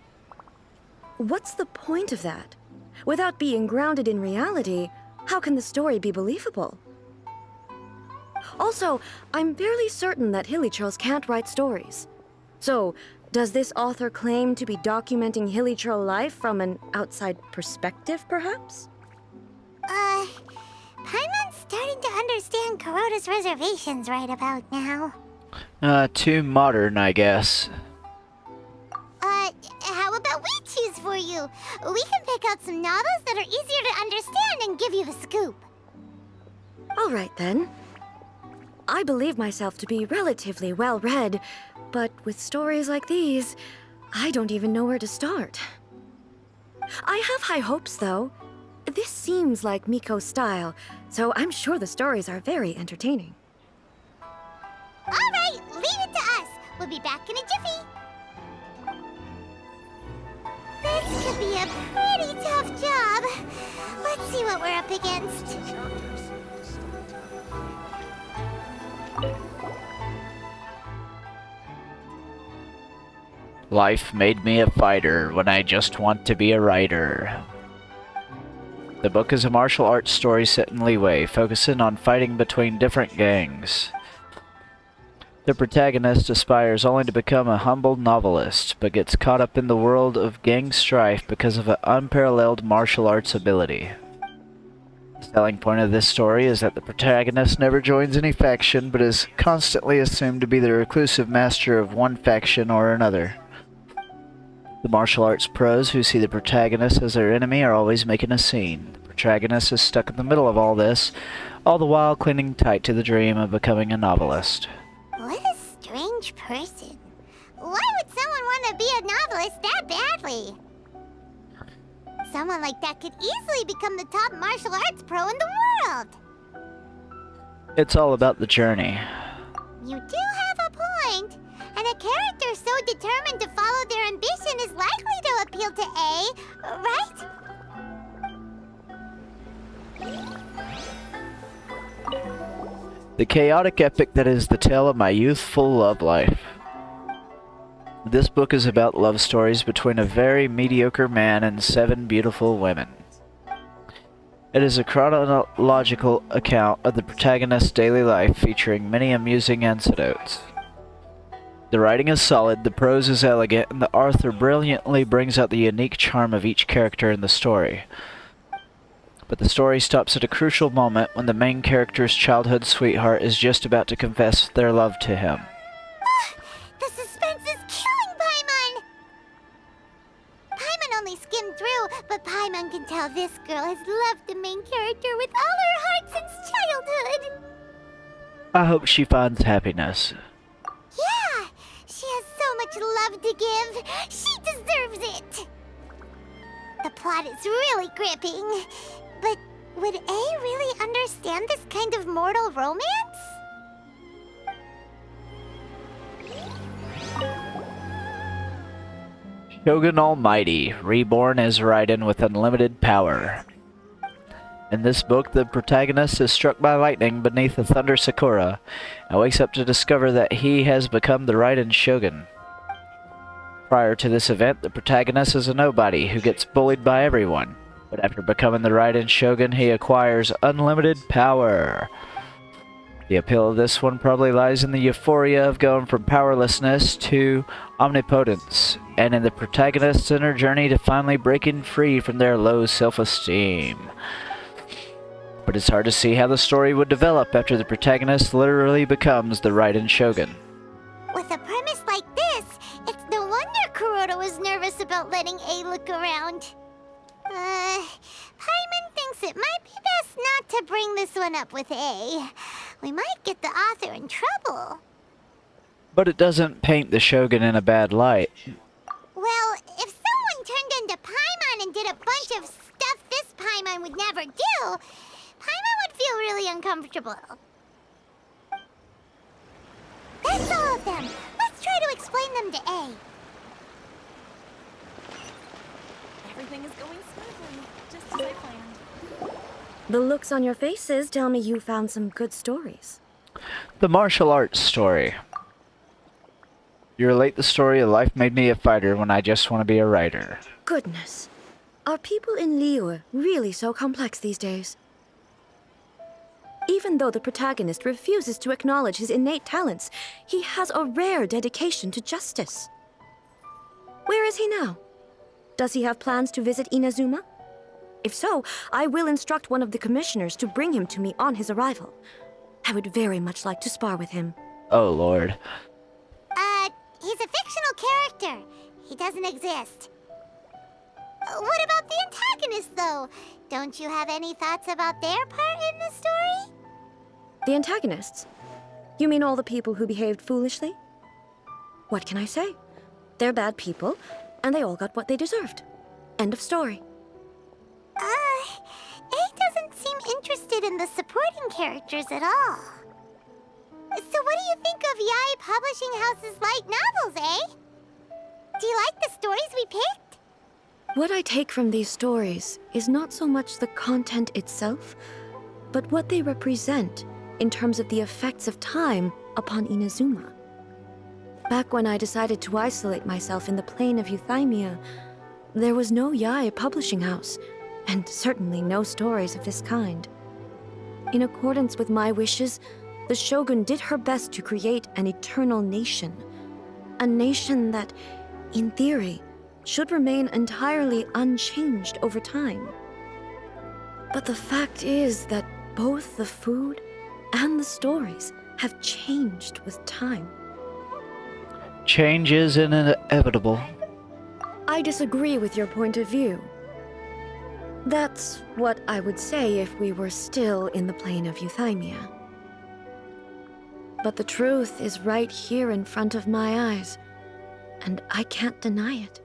What's the point of that? Without being grounded in reality, how can the story be believable? Also, I'm fairly certain that hilly churls can't write stories. So, does this author claim to be documenting hilly churl life from an outside perspective, perhaps? Paimon's starting to understand Kuroda's reservations right about now. Too modern, I guess. How about we choose for you? We can pick out some novels that are easier to understand and give you the scoop. All right, then. I believe myself to be relatively well-read, but with stories like these, I don't even know where to start. I have high hopes, though. This seems like Miko's style, so I'm sure the stories are very entertaining. All right, leave it to us. We'll be back in a jiffy. This could be a pretty tough job. Let's see what we're up against. Life made me a fighter when I just want to be a writer. The book is a martial arts story set in Liyue, focusing on fighting between different gangs. The protagonist aspires only to become a humble novelist, but gets caught up in the world of gang strife because of an unparalleled martial arts ability. The selling point of this story is that the protagonist never joins any faction, but is constantly assumed to be the reclusive master of one faction or another. The martial arts pros who see the protagonist as their enemy are always making a scene. The protagonist is stuck in the middle of all this, all the while clinging tight to the dream of becoming a novelist. What a strange person. Why would someone want to be a novelist that badly? Someone like that could easily become the top martial arts pro in the world. It's all about the journey. You do have a point. And a character so determined to follow their ambition is likely to appeal to A, right? The chaotic epic that is the tale of my youthful love life. This book is about love stories between a very mediocre man and 7 beautiful women. It is a chronological account of the protagonist's daily life featuring many amusing anecdotes. The writing is solid, the prose is elegant, and the author brilliantly brings out the unique charm of each character in the story. But the story stops at a crucial moment when the main character's childhood sweetheart is just about to confess their love to him. The suspense is killing Paimon! Paimon only skimmed through, but Paimon can tell this girl has loved the main character with all her heart since childhood. I hope she finds happiness. Yeah, she has so much love to give. She deserves it. The plot is really gripping. But would A really understand this kind of mortal romance? Shogun Almighty, reborn as Raiden with unlimited power. In this book, the protagonist is struck by lightning beneath a thunder sakura and wakes up to discover that he has become the Raiden Shogun. Prior to this event, the protagonist is a nobody who gets bullied by everyone. But after becoming the Raiden Shogun, he acquires unlimited power. The appeal of this one probably lies in the euphoria of going from powerlessness to omnipotence, and in the protagonist's inner journey to finally breaking free from their low self-esteem. But it's hard to see how the story would develop after the protagonist literally becomes the Raiden Shogun. With a premise like this, it's no wonder Kuroda was nervous about letting A look around. Paimon thinks it might be best not to bring this one up with A. We might get the author in trouble. But it doesn't paint the Shogun in a bad light. Well, if someone turned into Paimon and did a bunch of stuff this Paimon would never do, Paimon would feel really uncomfortable. That's all of them. Let's try to explain them to A. Everything is going smoothly, just as I planned. The looks on your faces tell me you found some good stories. The martial arts story. You relate the story of life made me a fighter when I just want to be a writer. Goodness. Are people in Liyue really so complex these days? Even though the protagonist refuses to acknowledge his innate talents, he has a rare dedication to justice. Where is he now? Does he have plans to visit Inazuma? If so, I will instruct one of the commissioners to bring him to me on his arrival. I would very much like to spar with him. Oh, Lord. He's a fictional character. He doesn't exist. What about the antagonist, though? Don't you have any thoughts about their part in the story? The antagonists? You mean all the people who behaved foolishly? What can I say? They're bad people, and they all got what they deserved. End of story. A doesn't seem interested in the supporting characters at all. So what do you think of Yae Publishing House's light novels, eh? Do you like the stories we picked? What I take from these stories is not so much the content itself, but what they represent in terms of the effects of time upon Inazuma. Back when I decided to isolate myself in the plane of Euthymia, there was no Yae Publishing House, and certainly no stories of this kind. In accordance with my wishes, the Shogun did her best to create an eternal nation. A nation that, in theory, should remain entirely unchanged over time. But the fact is that both the food and the stories have changed with time. Change is inevitable. I disagree with your point of view. That's what I would say if we were still in the plane of Euthymia. But the truth is right here in front of my eyes, and I can't deny it.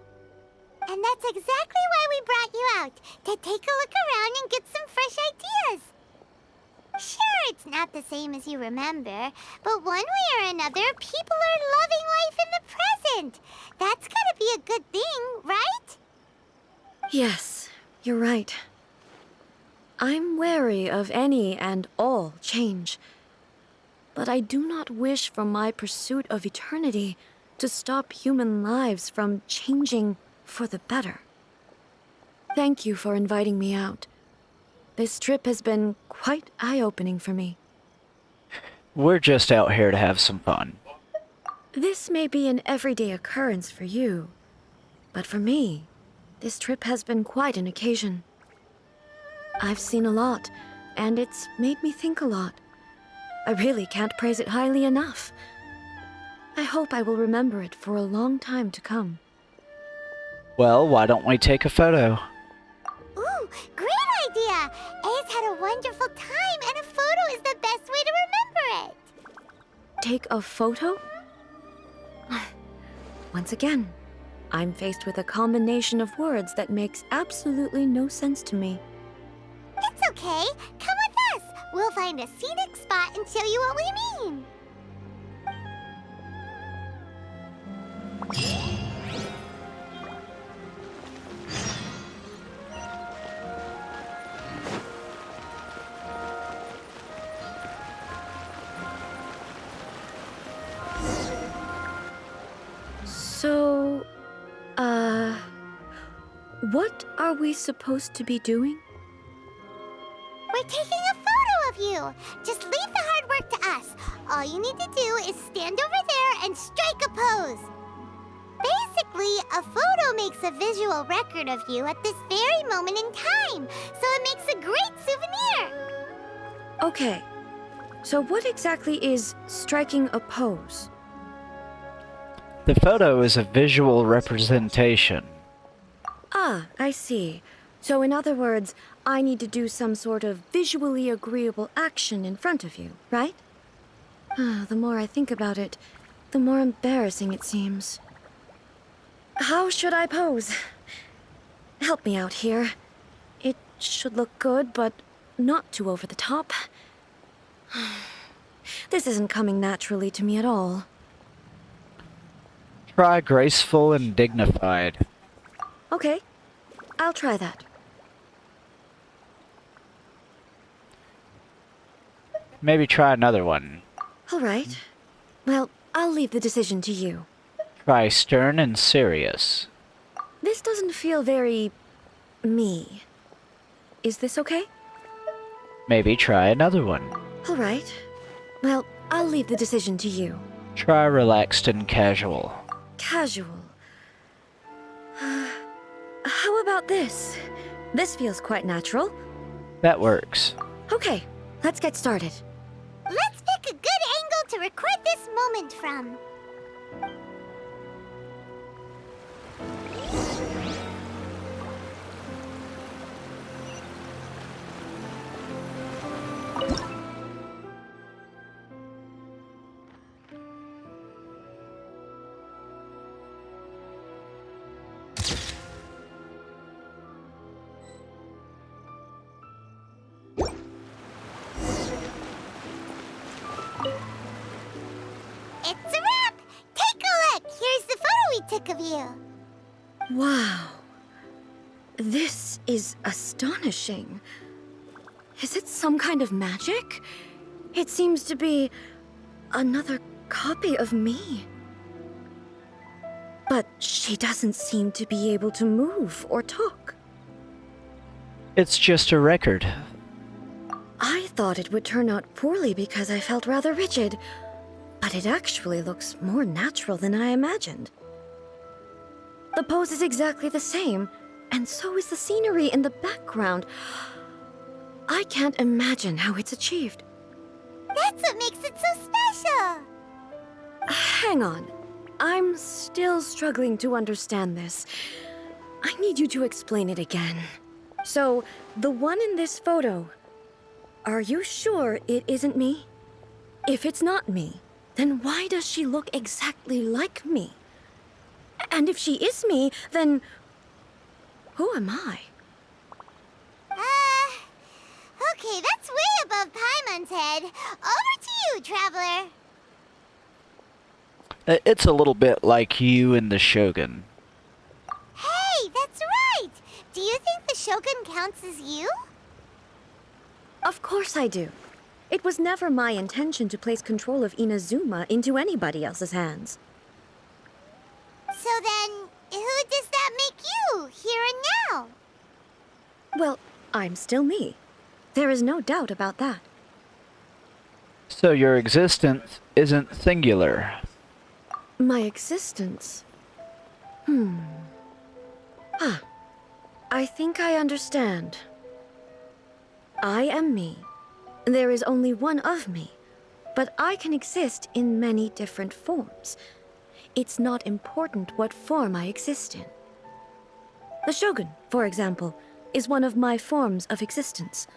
And that's exactly why we brought you out, to take a look around and get some fresh ideas. Sure, it's not the same as you remember, but one way or another, people are loving life in the didn't. That's gotta be a good thing, right? Yes, you're right. I'm wary of any and all change. But I do not wish for my pursuit of eternity to stop human lives from changing for the better. Thank you for inviting me out. This trip has been quite eye-opening for me. We're just out here to have some fun. This may be an everyday occurrence for you, but for me, this trip has been quite an occasion. I've seen a lot, and it's made me think a lot. I really can't praise it highly enough. I hope I will remember it for a long time to come. Well, why don't we take a photo? Ooh, great idea! A's had a wonderful time, and a photo is the best way to remember it. Take a photo? Once again, I'm faced with a combination of words that makes absolutely no sense to me. It's okay. Come with us. We'll find a scenic spot and show you what we mean. So, what are we supposed to be doing? We're taking a photo of you. Just leave the hard work to us. All you need to do is stand over there and strike a pose. Basically, a photo makes a visual record of you at this very moment in time, so it makes a great souvenir. Okay, so what exactly is striking a pose? The photo is a visual representation. Ah, I see. So in other words, I need to do some sort of visually agreeable action in front of you, right? The more I think about it, the more embarrassing it seems. How should I pose? Help me out here. It should look good, but not too over the top. This isn't coming naturally to me at all. Try graceful and dignified. Okay, I'll try that. Maybe try another one. All right. Well, I'll leave the decision to you. Try stern and serious. This doesn't feel very... me. Is this okay? Maybe try another one. All right. Well, I'll leave the decision to you. Try relaxed and casual. Casual. How about this? This feels quite natural. That works. Okay, let's get started. Let's pick a good angle to record this moment from. It's a wrap! Take a look! Here's the photo we took of you. Wow. This is astonishing. Is it some kind of magic? It seems to be another copy of me. But she doesn't seem to be able to move or talk. It's just a record. I thought it would turn out poorly because I felt rather rigid, but it actually looks more natural than I imagined. The pose is exactly the same, and so is the scenery in the background. I can't imagine how it's achieved. That's what makes it so special. Hang on. I'm still struggling to understand this. I need you to explain it again. So, the one in this photo, are you sure it isn't me? If it's not me, then why does she look exactly like me? And if she is me, then who am I? Okay, that's way above Paimon's head. Over to you, Traveler. It's a little bit like you and the Shogun. Hey, that's right! Do you think the Shogun counts as you? Of course I do. It was never my intention to place control of Inazuma into anybody else's hands. So then, who does that make you, here and now? Well, I'm still me. There is no doubt about that. So your existence isn't singular. My existence? I think I understand. I am me. There is only one of me, but I can exist in many different forms. It's not important what form I exist in. The Shogun, for example, is one of my forms of existence.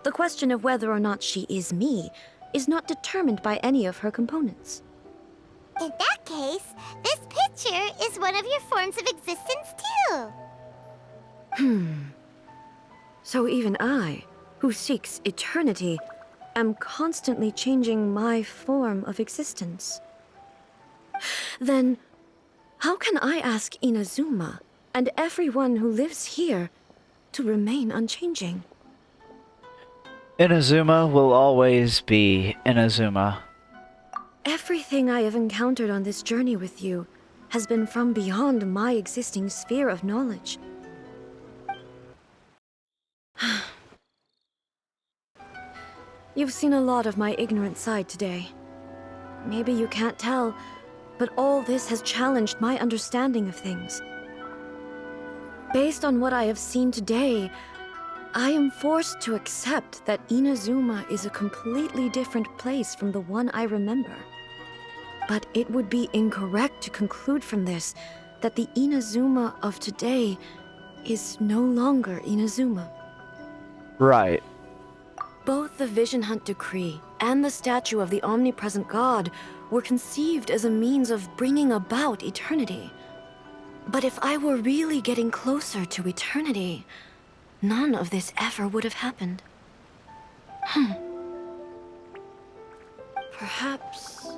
The question of whether or not she is me is not determined by any of her components. In that case, this picture is one of your forms of existence too. So even I, who seeks eternity, am constantly changing my form of existence. Then, how can I ask Inazuma and everyone who lives here to remain unchanging? Inazuma will always be Inazuma. Everything I have encountered on this journey with you has been from beyond my existing sphere of knowledge. You've seen a lot of my ignorant side today. Maybe you can't tell, but all this has challenged my understanding of things. Based on what I have seen today, I am forced to accept that Inazuma is a completely different place from the one I remember. But it would be incorrect to conclude from this that the Inazuma of today is no longer Inazuma. Right. Both the Vision Hunt Decree and the statue of the omnipresent God were conceived as a means of bringing about eternity. But if I were really getting closer to eternity, none of this ever would have happened. Perhaps...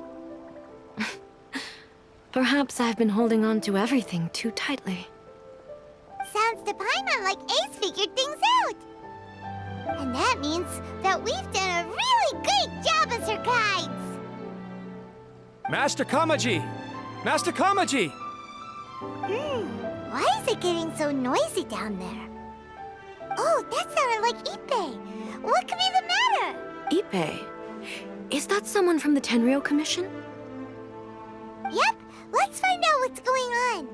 Perhaps I've been holding on to everything too tightly. Sounds to Paimon like Ace figured things out. And that means that we've done a really great job as her guides. Master Kamaji! Master Kamaji! Why is it getting so noisy down there? Oh, that sounded like Ippei. What could be the matter? Ippei? Is that someone from the Tenryou Commission? Yep, let's find out what's going on.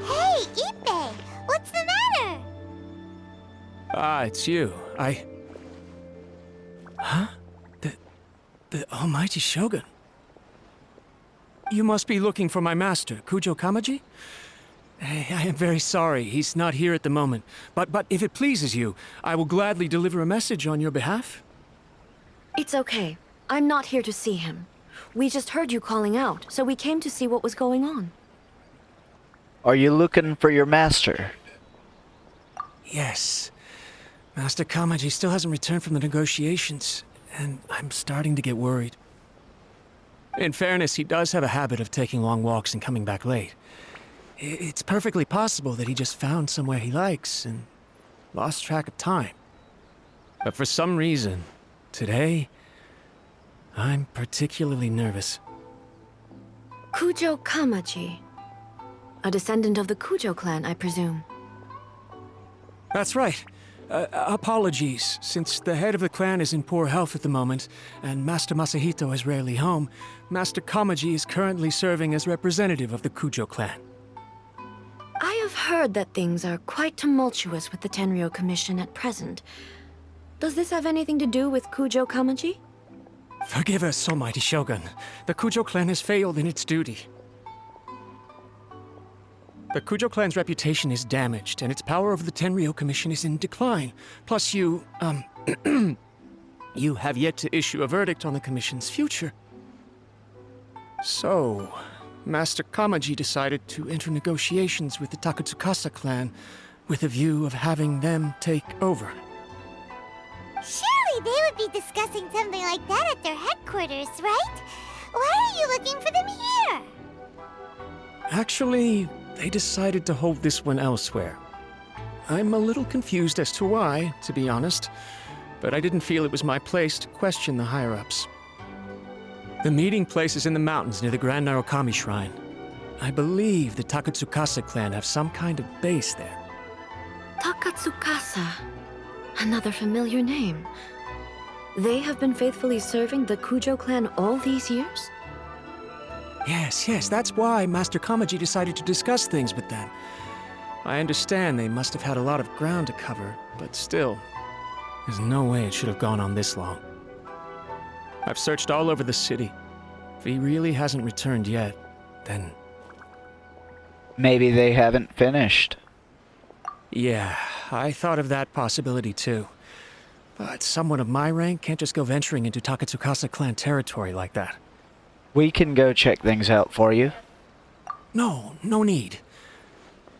Hey, Ippei, what's the matter? Ah, it's you. Huh? The Almighty Shogun? You must be looking for my master, Kujo Kamaji? I am very sorry, he's not here at the moment. But if it pleases you, I will gladly deliver a message on your behalf. It's okay. I'm not here to see him. We just heard you calling out, so we came to see what was going on. Are you looking for your master? Yes. Master Kamaji still hasn't returned from the negotiations, and I'm starting to get worried. In fairness, he does have a habit of taking long walks and coming back late. It's perfectly possible that he just found somewhere he likes and lost track of time. But for some reason, today, I'm particularly nervous. Kujo Kamaji. A descendant of the Kujo clan, I presume. That's right. Apologies, since the head of the clan is in poor health at the moment, and Master Masahito is rarely home, Master Kamaji is currently serving as representative of the Kujo clan. I have heard that things are quite tumultuous with the Tenryou Commission at present. Does this have anything to do with Kujo Kamaji? Forgive us, Almighty Shogun. The Kujo clan has failed in its duty. The Kujo clan's reputation is damaged, and its power over the Tenryou Commission is in decline. Plus you, you have yet to issue a verdict on the Commission's future. So, Master Kamaji decided to enter negotiations with the Takatsukasa clan with a view of having them take over. Surely they would be discussing something like that at their headquarters, right? Why are you looking for them here? Actually, they decided to hold this one elsewhere. I'm a little confused as to why, to be honest, but I didn't feel it was my place to question the higher-ups. The meeting place is in the mountains near the Grand Narukami Shrine. I believe the Takatsukasa clan have some kind of base there. Takatsukasa. Another familiar name. They have been faithfully serving the Kujo clan all these years? Yes, that's why Master Kamaji decided to discuss things with them. I understand they must have had a lot of ground to cover, but still, there's no way it should have gone on this long. I've searched all over the city. If he really hasn't returned yet, then... Maybe they haven't finished. Yeah, I thought of that possibility too. But someone of my rank can't just go venturing into Takatsukasa clan territory like that. We can go check things out for you. No need.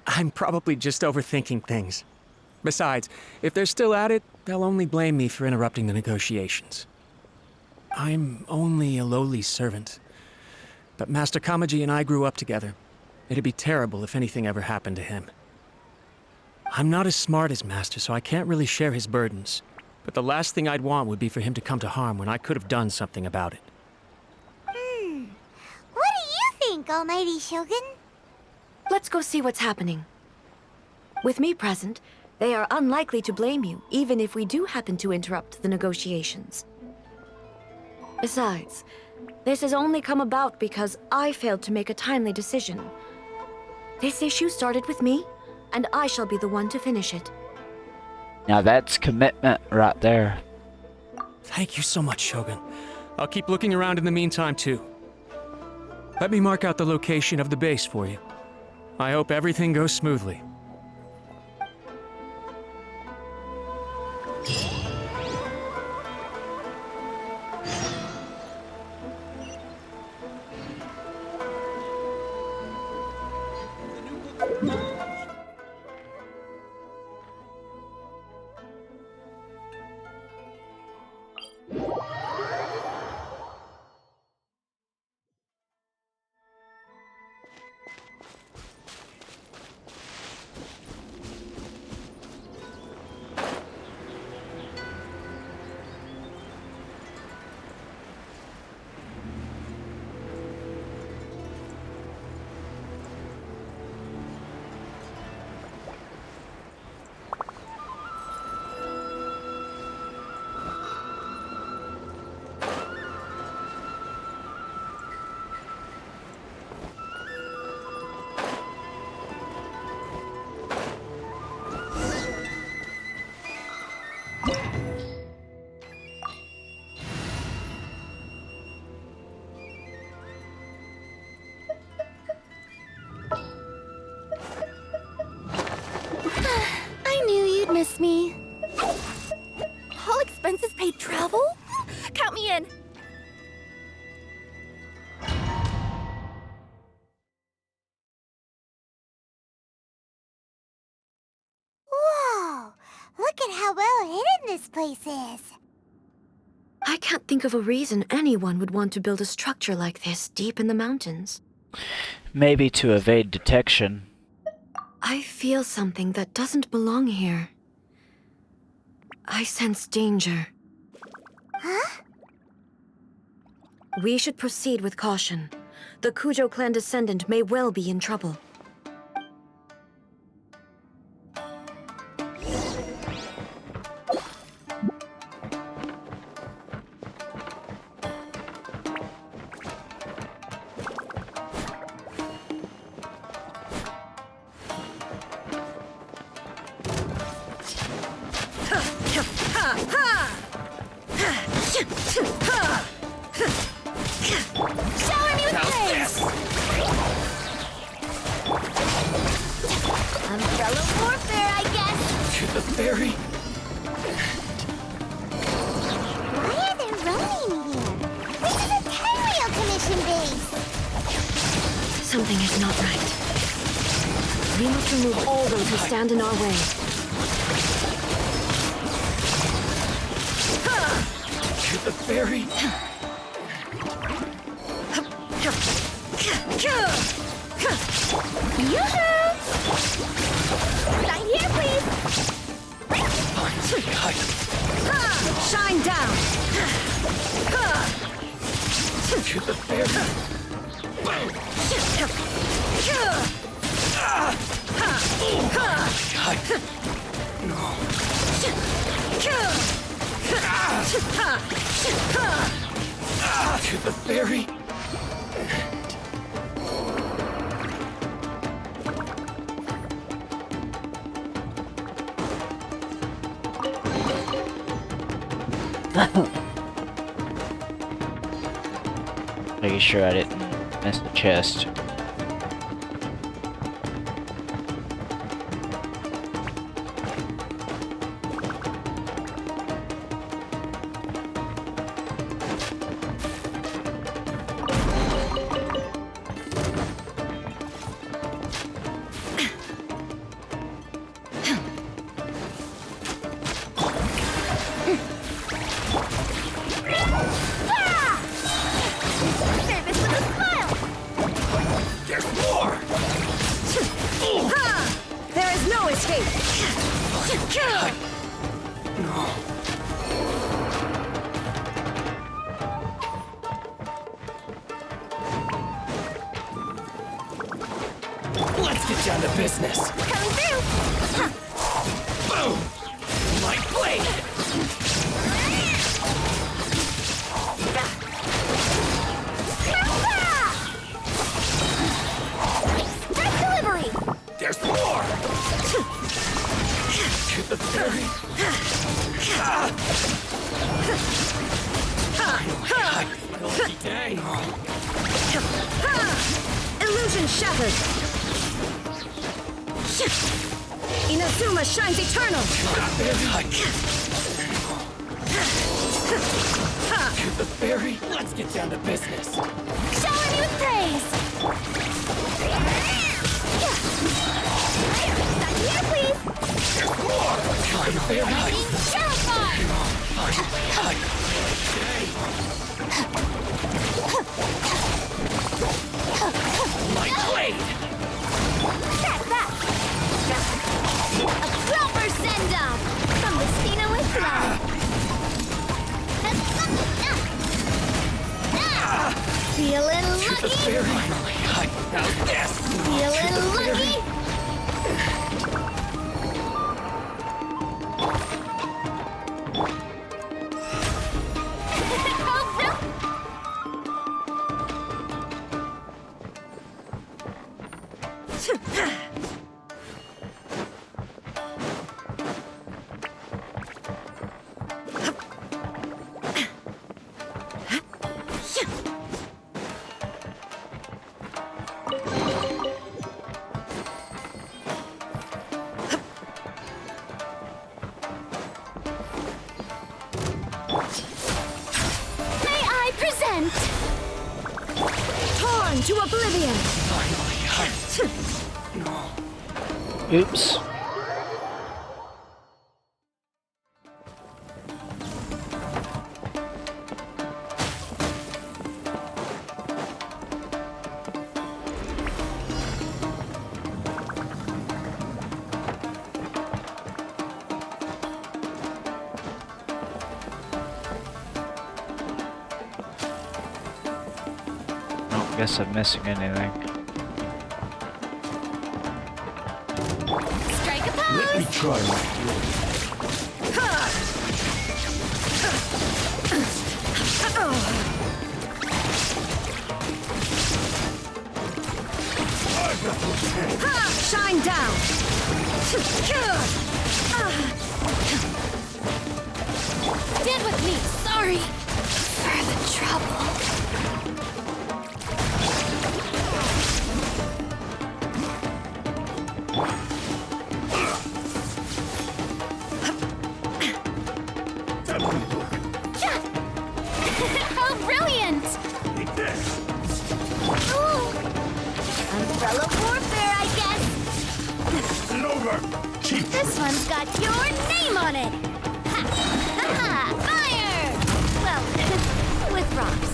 I'm probably just overthinking things. Besides, if they're still at it, they'll only blame me for interrupting the negotiations. I'm only a lowly servant. But Master Kamaji and I grew up together. It'd be terrible if anything ever happened to him. I'm not as smart as Master, so I can't really share his burdens. But the last thing I'd want would be for him to come to harm when I could have done something about it. What do you think, Almighty Shogun? Let's go see what's happening. With me present, they are unlikely to blame you, even if we do happen to interrupt the negotiations. Besides, this has only come about because I failed to make a timely decision. This issue started with me, and I shall be the one to finish it. Now that's commitment right there. Thank you so much, Shogun. I'll keep looking around in the meantime, too. Let me mark out the location of the base for you. I hope everything goes smoothly. I knew you'd miss me. All expenses paid travel? Count me in. Whoa! Look at how well hidden this place is. I can't think of a reason anyone would want to build a structure like this deep in the mountains. Maybe to evade detection. I feel something that doesn't belong here. I sense danger. Huh? We should proceed with caution. The Kujo clan descendant may well be in trouble. Shower me with praise! Umbrella warfare, I guess! To the ferry. Why are there Ronin here? This is a Tenryou Commission base! Something is not right. We must remove all those who stand in our way. To the ferry. Yoo-hoo! Sign here, please! Shine down! To the ferry. To the ferry. Making sure I didn't miss the chest. Service with a smile! There's more! There is no escape! Let's get down to business. Coming through! Boom! My blade! Express delivery! There's more! To the ferry. Lucky day. Illusion shattered! Inazuma shines eternal! To the ferry. Let's get down to business. Shower me with praise! Sign here, please! To the ferry. Being terrified! My blade! That's that! A proper send-off! From Lucina with love! Feeling To the lucky? ferry. How's this? Feeling lucky? Oh, bro- May I present? Torn to oblivion! Oops. I guess I'm missing anything. Strike a pose! Try. Shine down! Stand with me. Sorry for the trouble. Oh, brilliant! Ooh. Umbrella warfare, I guess. Get over! Cheap! This one's got your name on it. Ha! Ha! Fire! Well, with rocks.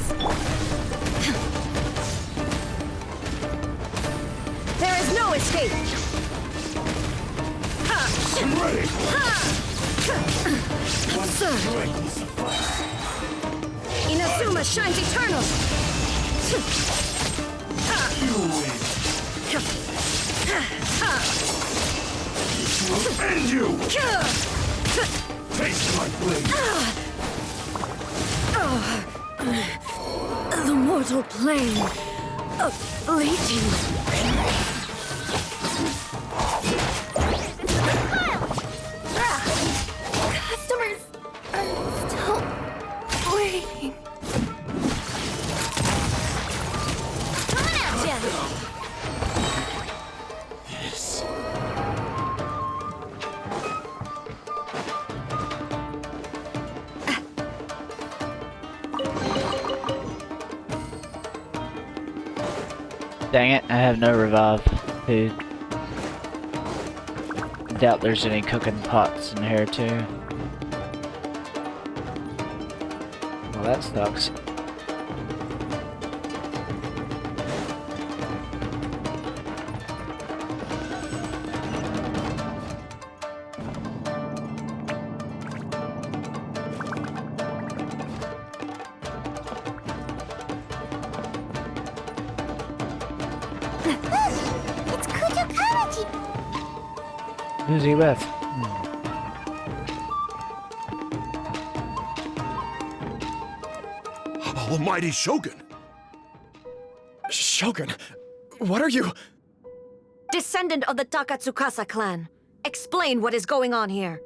There is no escape! I'm ready! Absurd! Inazuma shines eternal! You win! Will end you! Taste my blade! The mortal plane of fleeting. Customers are still waiting. Coming at ya! Yes. Dang it, I have no revive food. Doubt there's any cooking pots in here too. Well, that sucks. It's Kujo Karaji! Who's he with? Almighty Shogun! Shogun, what are you? Descendant of the Takatsukasa clan. Explain what is going on here.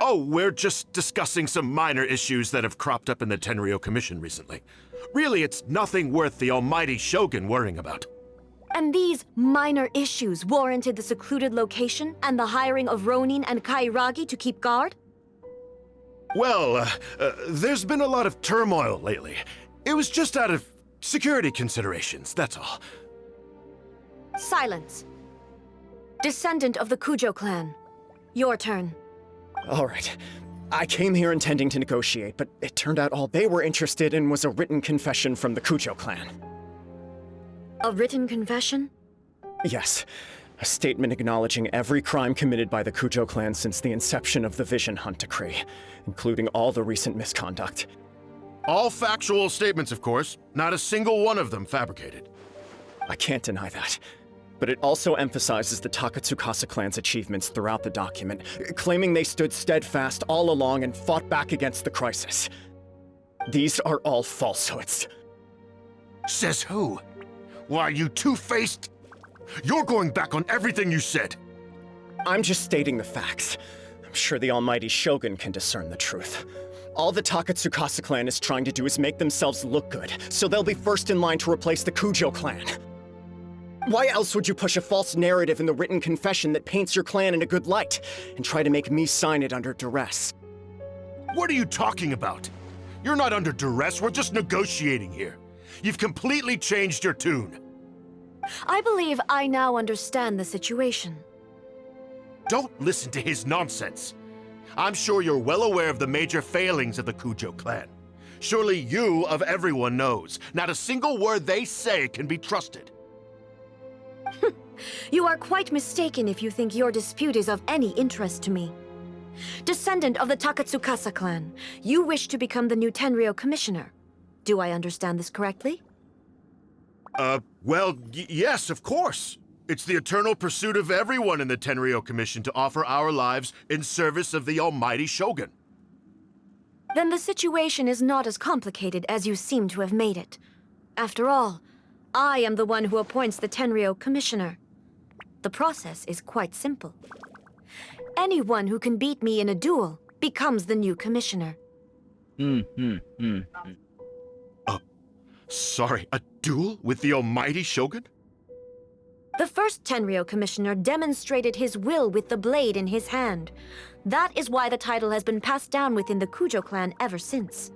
Oh, we're just discussing some minor issues that have cropped up in the Tenryou Commission recently. Really, it's nothing worth the Almighty Shogun worrying about. And these minor issues warranted the secluded location and the hiring of Ronin and Kairagi to keep guard? Well, there's been a lot of turmoil lately. It was just out of security considerations, that's all. Silence. Descendant of the Kujo clan. Your turn. All right. I came here intending to negotiate, but it turned out all they were interested in was a written confession from the Kujo clan. A written confession? Yes. A statement acknowledging every crime committed by the Kujo clan since the inception of the Vision Hunt Decree, including all the recent misconduct. All factual statements, of course. Not a single one of them fabricated. I can't deny that. But it also emphasizes the Takatsukasa clan's achievements throughout the document, claiming they stood steadfast all along and fought back against the crisis. These are all falsehoods. Says who? Why, you two-faced... You're going back on everything you said. I'm just stating the facts. I'm sure the Almighty Shogun can discern the truth. All the Takatsukasa clan is trying to do is make themselves look good, so they'll be first in line to replace the Kujo clan. Why else would you push a false narrative in the written confession that paints your clan in a good light, and try to make me sign it under duress? What are you talking about? You're not under duress, we're just negotiating here. You've completely changed your tune. I believe I now understand the situation. Don't listen to his nonsense. I'm sure you're well aware of the major failings of the Kujo clan. Surely you, of everyone, knows. Not a single word they say can be trusted. You are quite mistaken if you think your dispute is of any interest to me. Descendant of the Takatsukasa clan, you wish to become the new Tenryou commissioner. Do I understand this correctly? Well, yes, of course. It's the eternal pursuit of everyone in the Tenryou Commission to offer our lives in service of the Almighty Shogun. Then the situation is not as complicated as you seem to have made it. After all, I am the one who appoints the Tenryou commissioner. The process is quite simple. Anyone who can beat me in a duel becomes the new commissioner. Sorry, a duel with the Almighty Shogun? The first Tenryou commissioner demonstrated his will with the blade in his hand. That is why the title has been passed down within the Kujo clan ever since.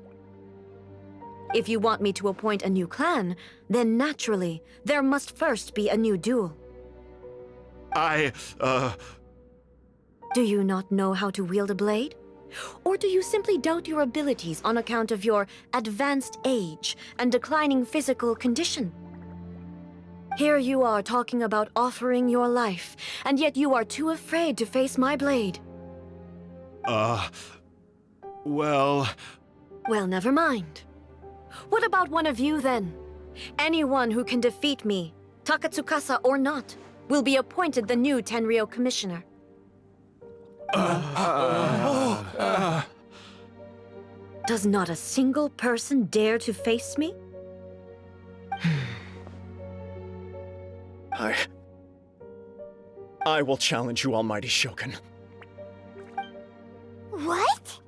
If you want me to appoint a new clan, then naturally, there must first be a new duel. Do you not know how to wield a blade? Or do you simply doubt your abilities on account of your advanced age and declining physical condition? Here you are talking about offering your life, and yet you are too afraid to face my blade. Well, never mind. What about one of you, then? Anyone who can defeat me, Takatsukasa or not, will be appointed the new Tenryou Commissioner. Does not a single person dare to face me? I will challenge you, Almighty Shogun. What?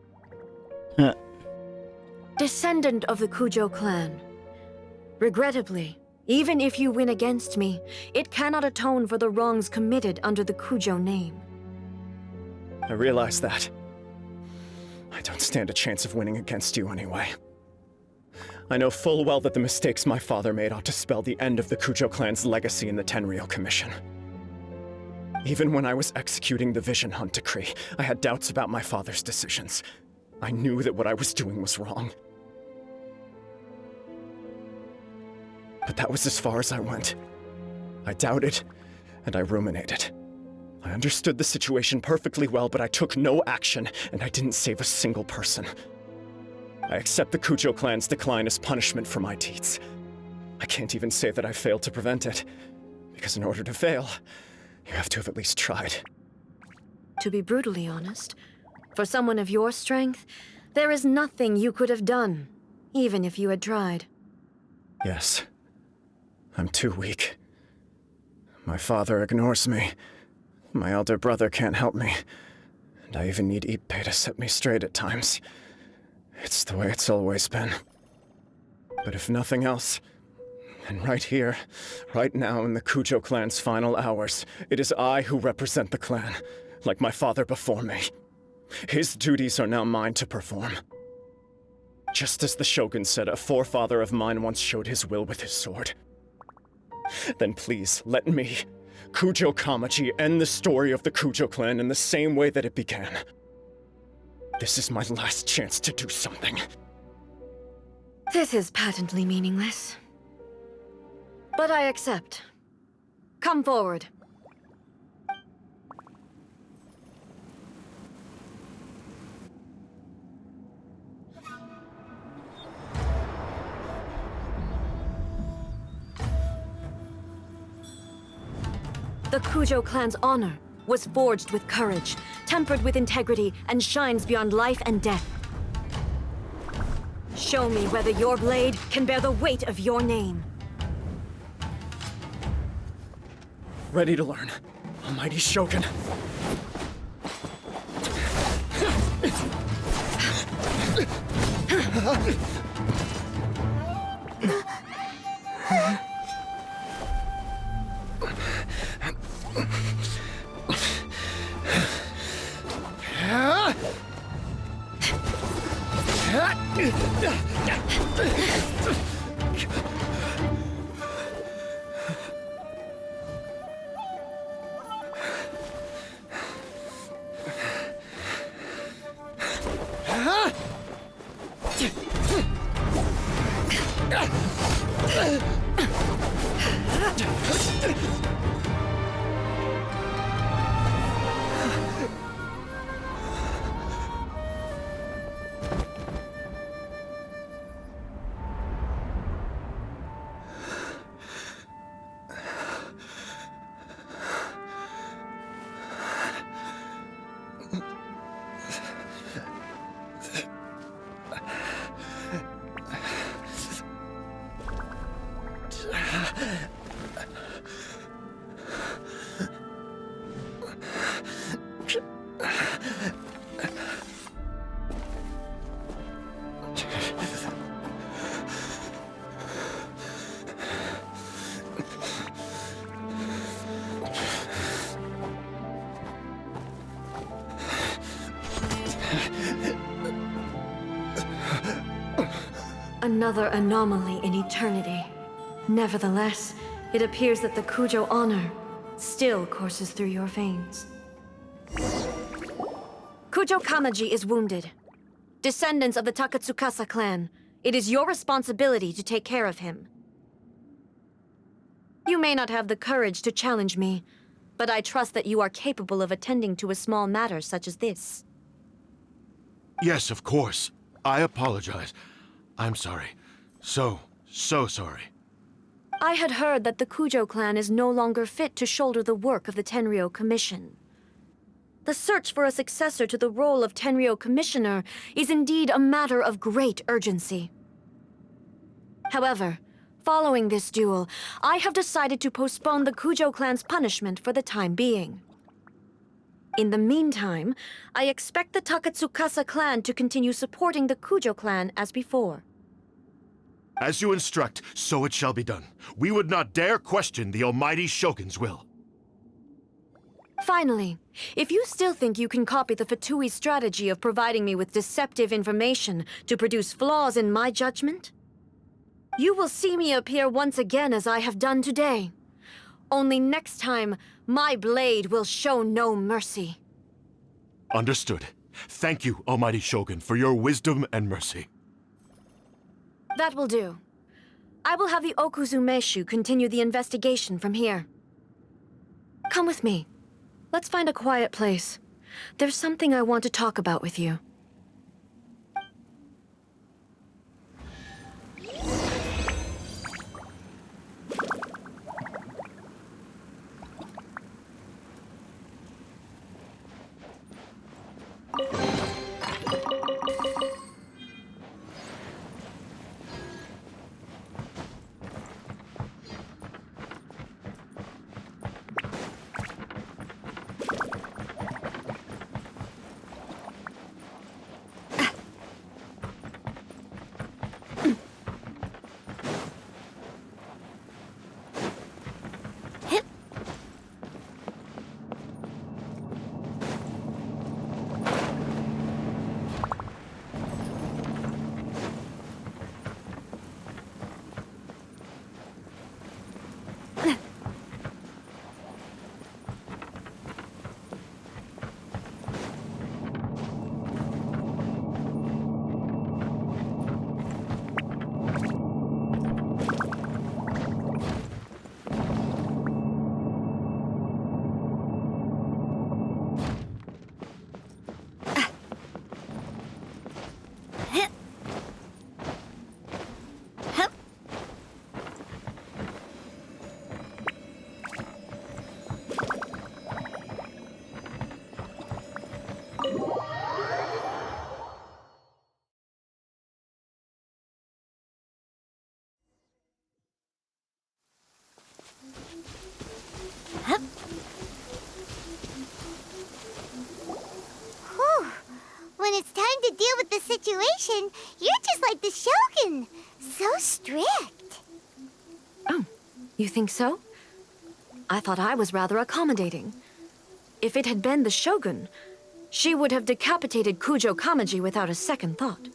Descendant of the Kujo clan. Regrettably, even if you win against me, it cannot atone for the wrongs committed under the Kujo name. I realize that. I don't stand a chance of winning against you anyway. I know full well that the mistakes my father made ought to spell the end of the Kujo clan's legacy in the Tenryou Commission. Even when I was executing the Vision Hunt decree, I had doubts about my father's decisions. I knew that what I was doing was wrong. But that was as far as I went. I doubted, and I ruminated. I understood the situation perfectly well, but I took no action, and I didn't save a single person. I accept the Kujo clan's decline as punishment for my deeds. I can't even say that I failed to prevent it, because in order to fail, you have to have at least tried. To be brutally honest, for someone of your strength, there is nothing you could have done, even if you had tried. Yes. I'm too weak. My father ignores me. My elder brother can't help me. And I even need Ippei to set me straight at times. It's the way it's always been. But if nothing else, then right here, right now in the Kujo clan's final hours, it is I who represent the clan, like my father before me. His duties are now mine to perform. Just as the Shogun said, a forefather of mine once showed his will with his sword. Then please, let me, Kujo Kamaji, end the story of the Kujo clan in the same way that it began. This is my last chance to do something. This is patently meaningless. But I accept. Come forward. The Kujo clan's honor was forged with courage, tempered with integrity, and shines beyond life and death. Show me whether your blade can bear the weight of your name. Ready to learn, Almighty Shogun. Another anomaly in eternity. Nevertheless, it appears that the Kujo honor still courses through your veins. Kujo Kamaji is wounded. Descendants of the Takatsukasa clan, it is your responsibility to take care of him. You may not have the courage to challenge me, but I trust that you are capable of attending to a small matter such as this. Yes, of course. I apologize. I'm sorry. So sorry. I had heard that the Kujo clan is no longer fit to shoulder the work of the Tenryou Commission. The search for a successor to the role of Tenryou Commissioner is indeed a matter of great urgency. However, following this duel, I have decided to postpone the Kujo clan's punishment for the time being. In the meantime, I expect the Takatsukasa clan to continue supporting the Kujo clan as before. As you instruct, so it shall be done. We would not dare question the almighty Shogun's will. Finally, if you still think you can copy the Fatui strategy of providing me with deceptive information to produce flaws in my judgment, you will see me appear once again as I have done today. Only next time, my blade will show no mercy. Understood. Thank you, almighty Shogun, for your wisdom and mercy. That will do. I will have the Okuzumeshu continue the investigation from here. Come with me. Let's find a quiet place. There's something I want to talk about with you. Whew. When it's time to deal with the situation, you're just like the Shogun. So strict. Oh, you think so? I thought I was rather accommodating. If it had been the Shogun, she would have decapitated Kujo Kamaji without a second thought.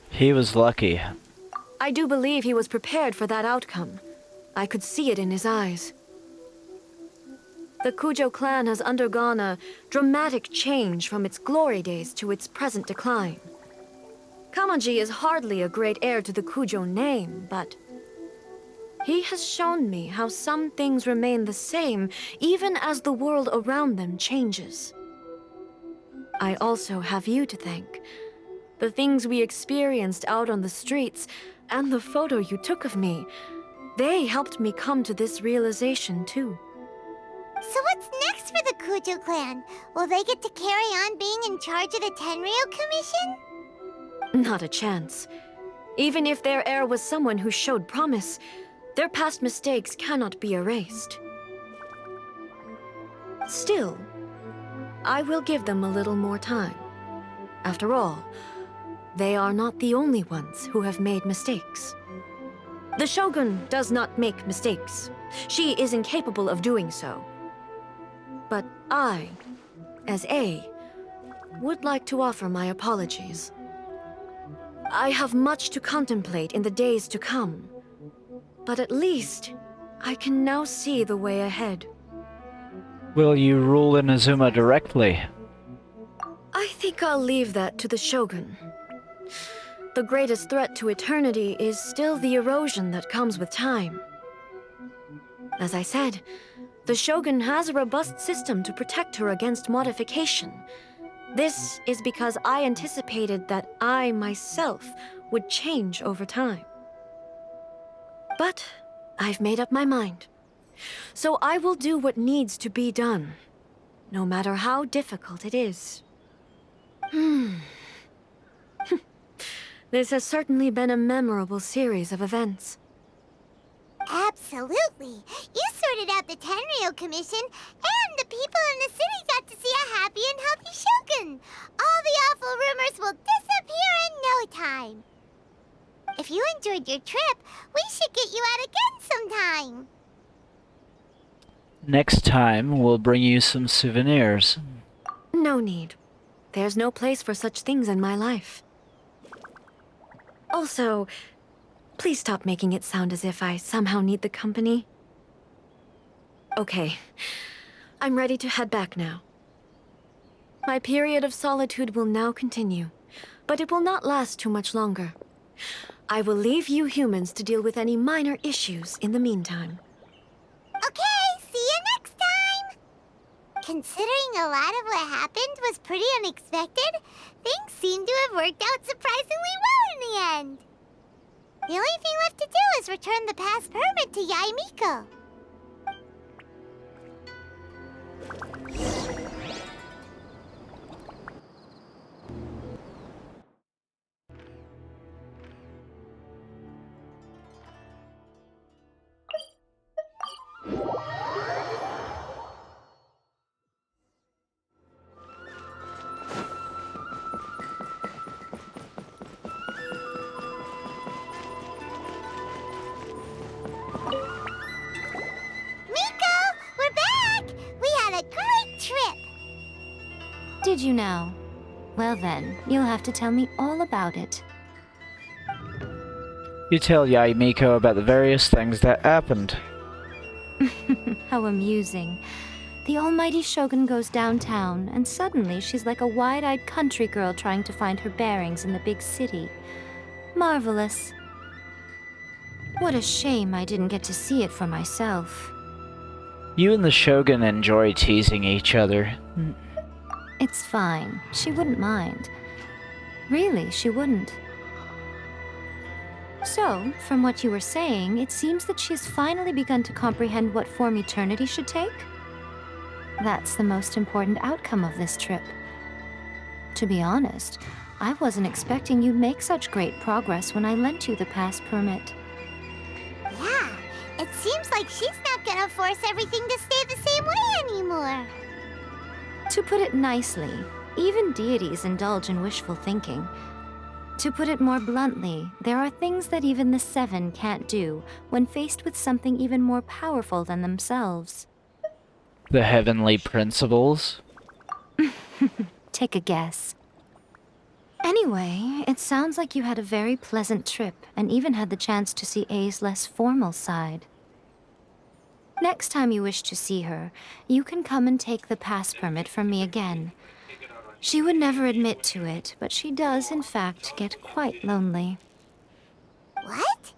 He was lucky. I do believe he was prepared for that outcome. I could see it in his eyes. The Kujo clan has undergone a dramatic change from its glory days to its present decline. Kamaji is hardly a great heir to the Kujo name, but he has shown me how some things remain the same even as the world around them changes. I also have you to thank. The things we experienced out on the streets and the photo you took of me, they helped me come to this realization too. So what's next for the Kujo clan? Will they get to carry on being in charge of the Tenryou Commission? Not a chance. Even if their heir was someone who showed promise, their past mistakes cannot be erased. Still, I will give them a little more time. After all, they are not the only ones who have made mistakes. The Shogun does not make mistakes. She is incapable of doing so. But I, as A, would like to offer my apologies. I have much to contemplate in the days to come. But at least, I can now see the way ahead. Will you rule Inazuma directly? I think I'll leave that to the Shogun. The greatest threat to eternity is still the erosion that comes with time. As I said, the Shogun has a robust system to protect her against modification. This is because I anticipated that I myself would change over time. But I've made up my mind. So I will do what needs to be done, no matter how difficult it is. This has certainly been a memorable series of events. Absolutely. You sorted out the Tenryo Commission, and the people in the city got to see a happy and healthy Shogun. All the awful rumors will disappear in no time. If you enjoyed your trip, we should get you out again sometime. Next time, we'll bring you some souvenirs. No need. There's no place for such things in my life. Also, please stop making it sound as if I somehow need the company. Okay, I'm ready to head back now. My period of solitude will now continue, but it will not last too much longer. I will leave you humans to deal with any minor issues in the meantime. Okay, see you next time! Considering a lot of what happened was pretty unexpected, things seem to have worked out surprisingly well in the end. The only thing left to do is return the pass permit to Yaimiko. Miko, we're back! We had a great trip! Did you now? Well then, you'll have to tell me all about it. You tell Yaimiko about the various things that happened. How amusing. The almighty Shogun goes downtown, and suddenly she's like a wide-eyed country girl trying to find her bearings in the big city. Marvelous. What a shame I didn't get to see it for myself. You and the Shogun enjoy teasing each other. It's fine. She wouldn't mind. Really, she wouldn't. So, from what you were saying, it seems that she has finally begun to comprehend what form eternity should take? That's the most important outcome of this trip. To be honest, I wasn't expecting you'd make such great progress when I lent you the pass permit. Yeah, it seems like she's not gonna force everything to stay the same way anymore. To put it nicely, even deities indulge in wishful thinking. To put it more bluntly, there are things that even the Seven can't do when faced with something even more powerful than themselves. The heavenly principles? Take a guess. Anyway, it sounds like you had a very pleasant trip and even had the chance to see A's less formal side. Next time you wish to see her, you can come and take the pass permit from me again. She would never admit to it, but she does, in fact, get quite lonely. What?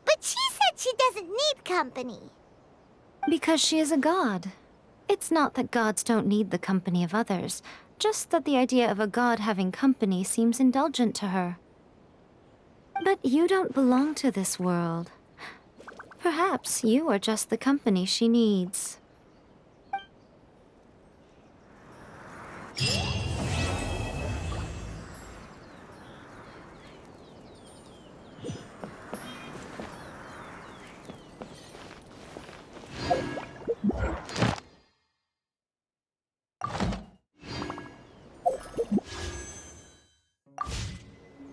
But she said she doesn't need company. Because she is a god. It's not that gods don't need the company of others, just that the idea of a god having company seems indulgent to her. But you don't belong to this world. Perhaps you are just the company she needs.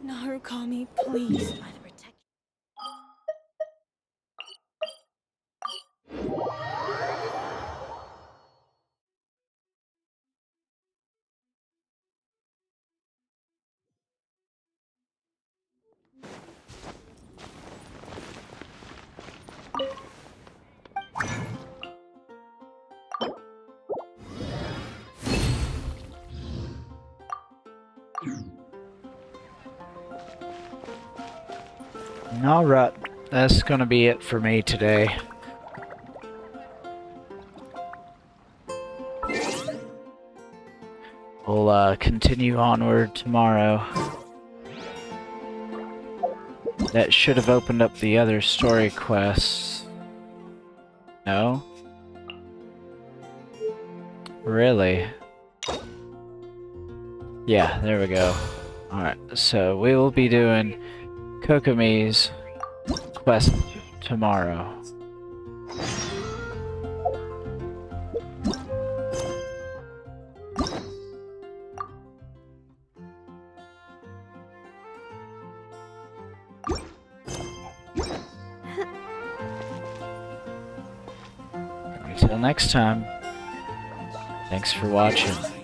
Narukami, please. Alright, that's gonna be it for me today. We'll continue onward tomorrow. That should have opened up the other story quests. No? Really? Yeah, there we go. Alright, so we will be doing Kokomi's quest tomorrow. Until next time, thanks for watching.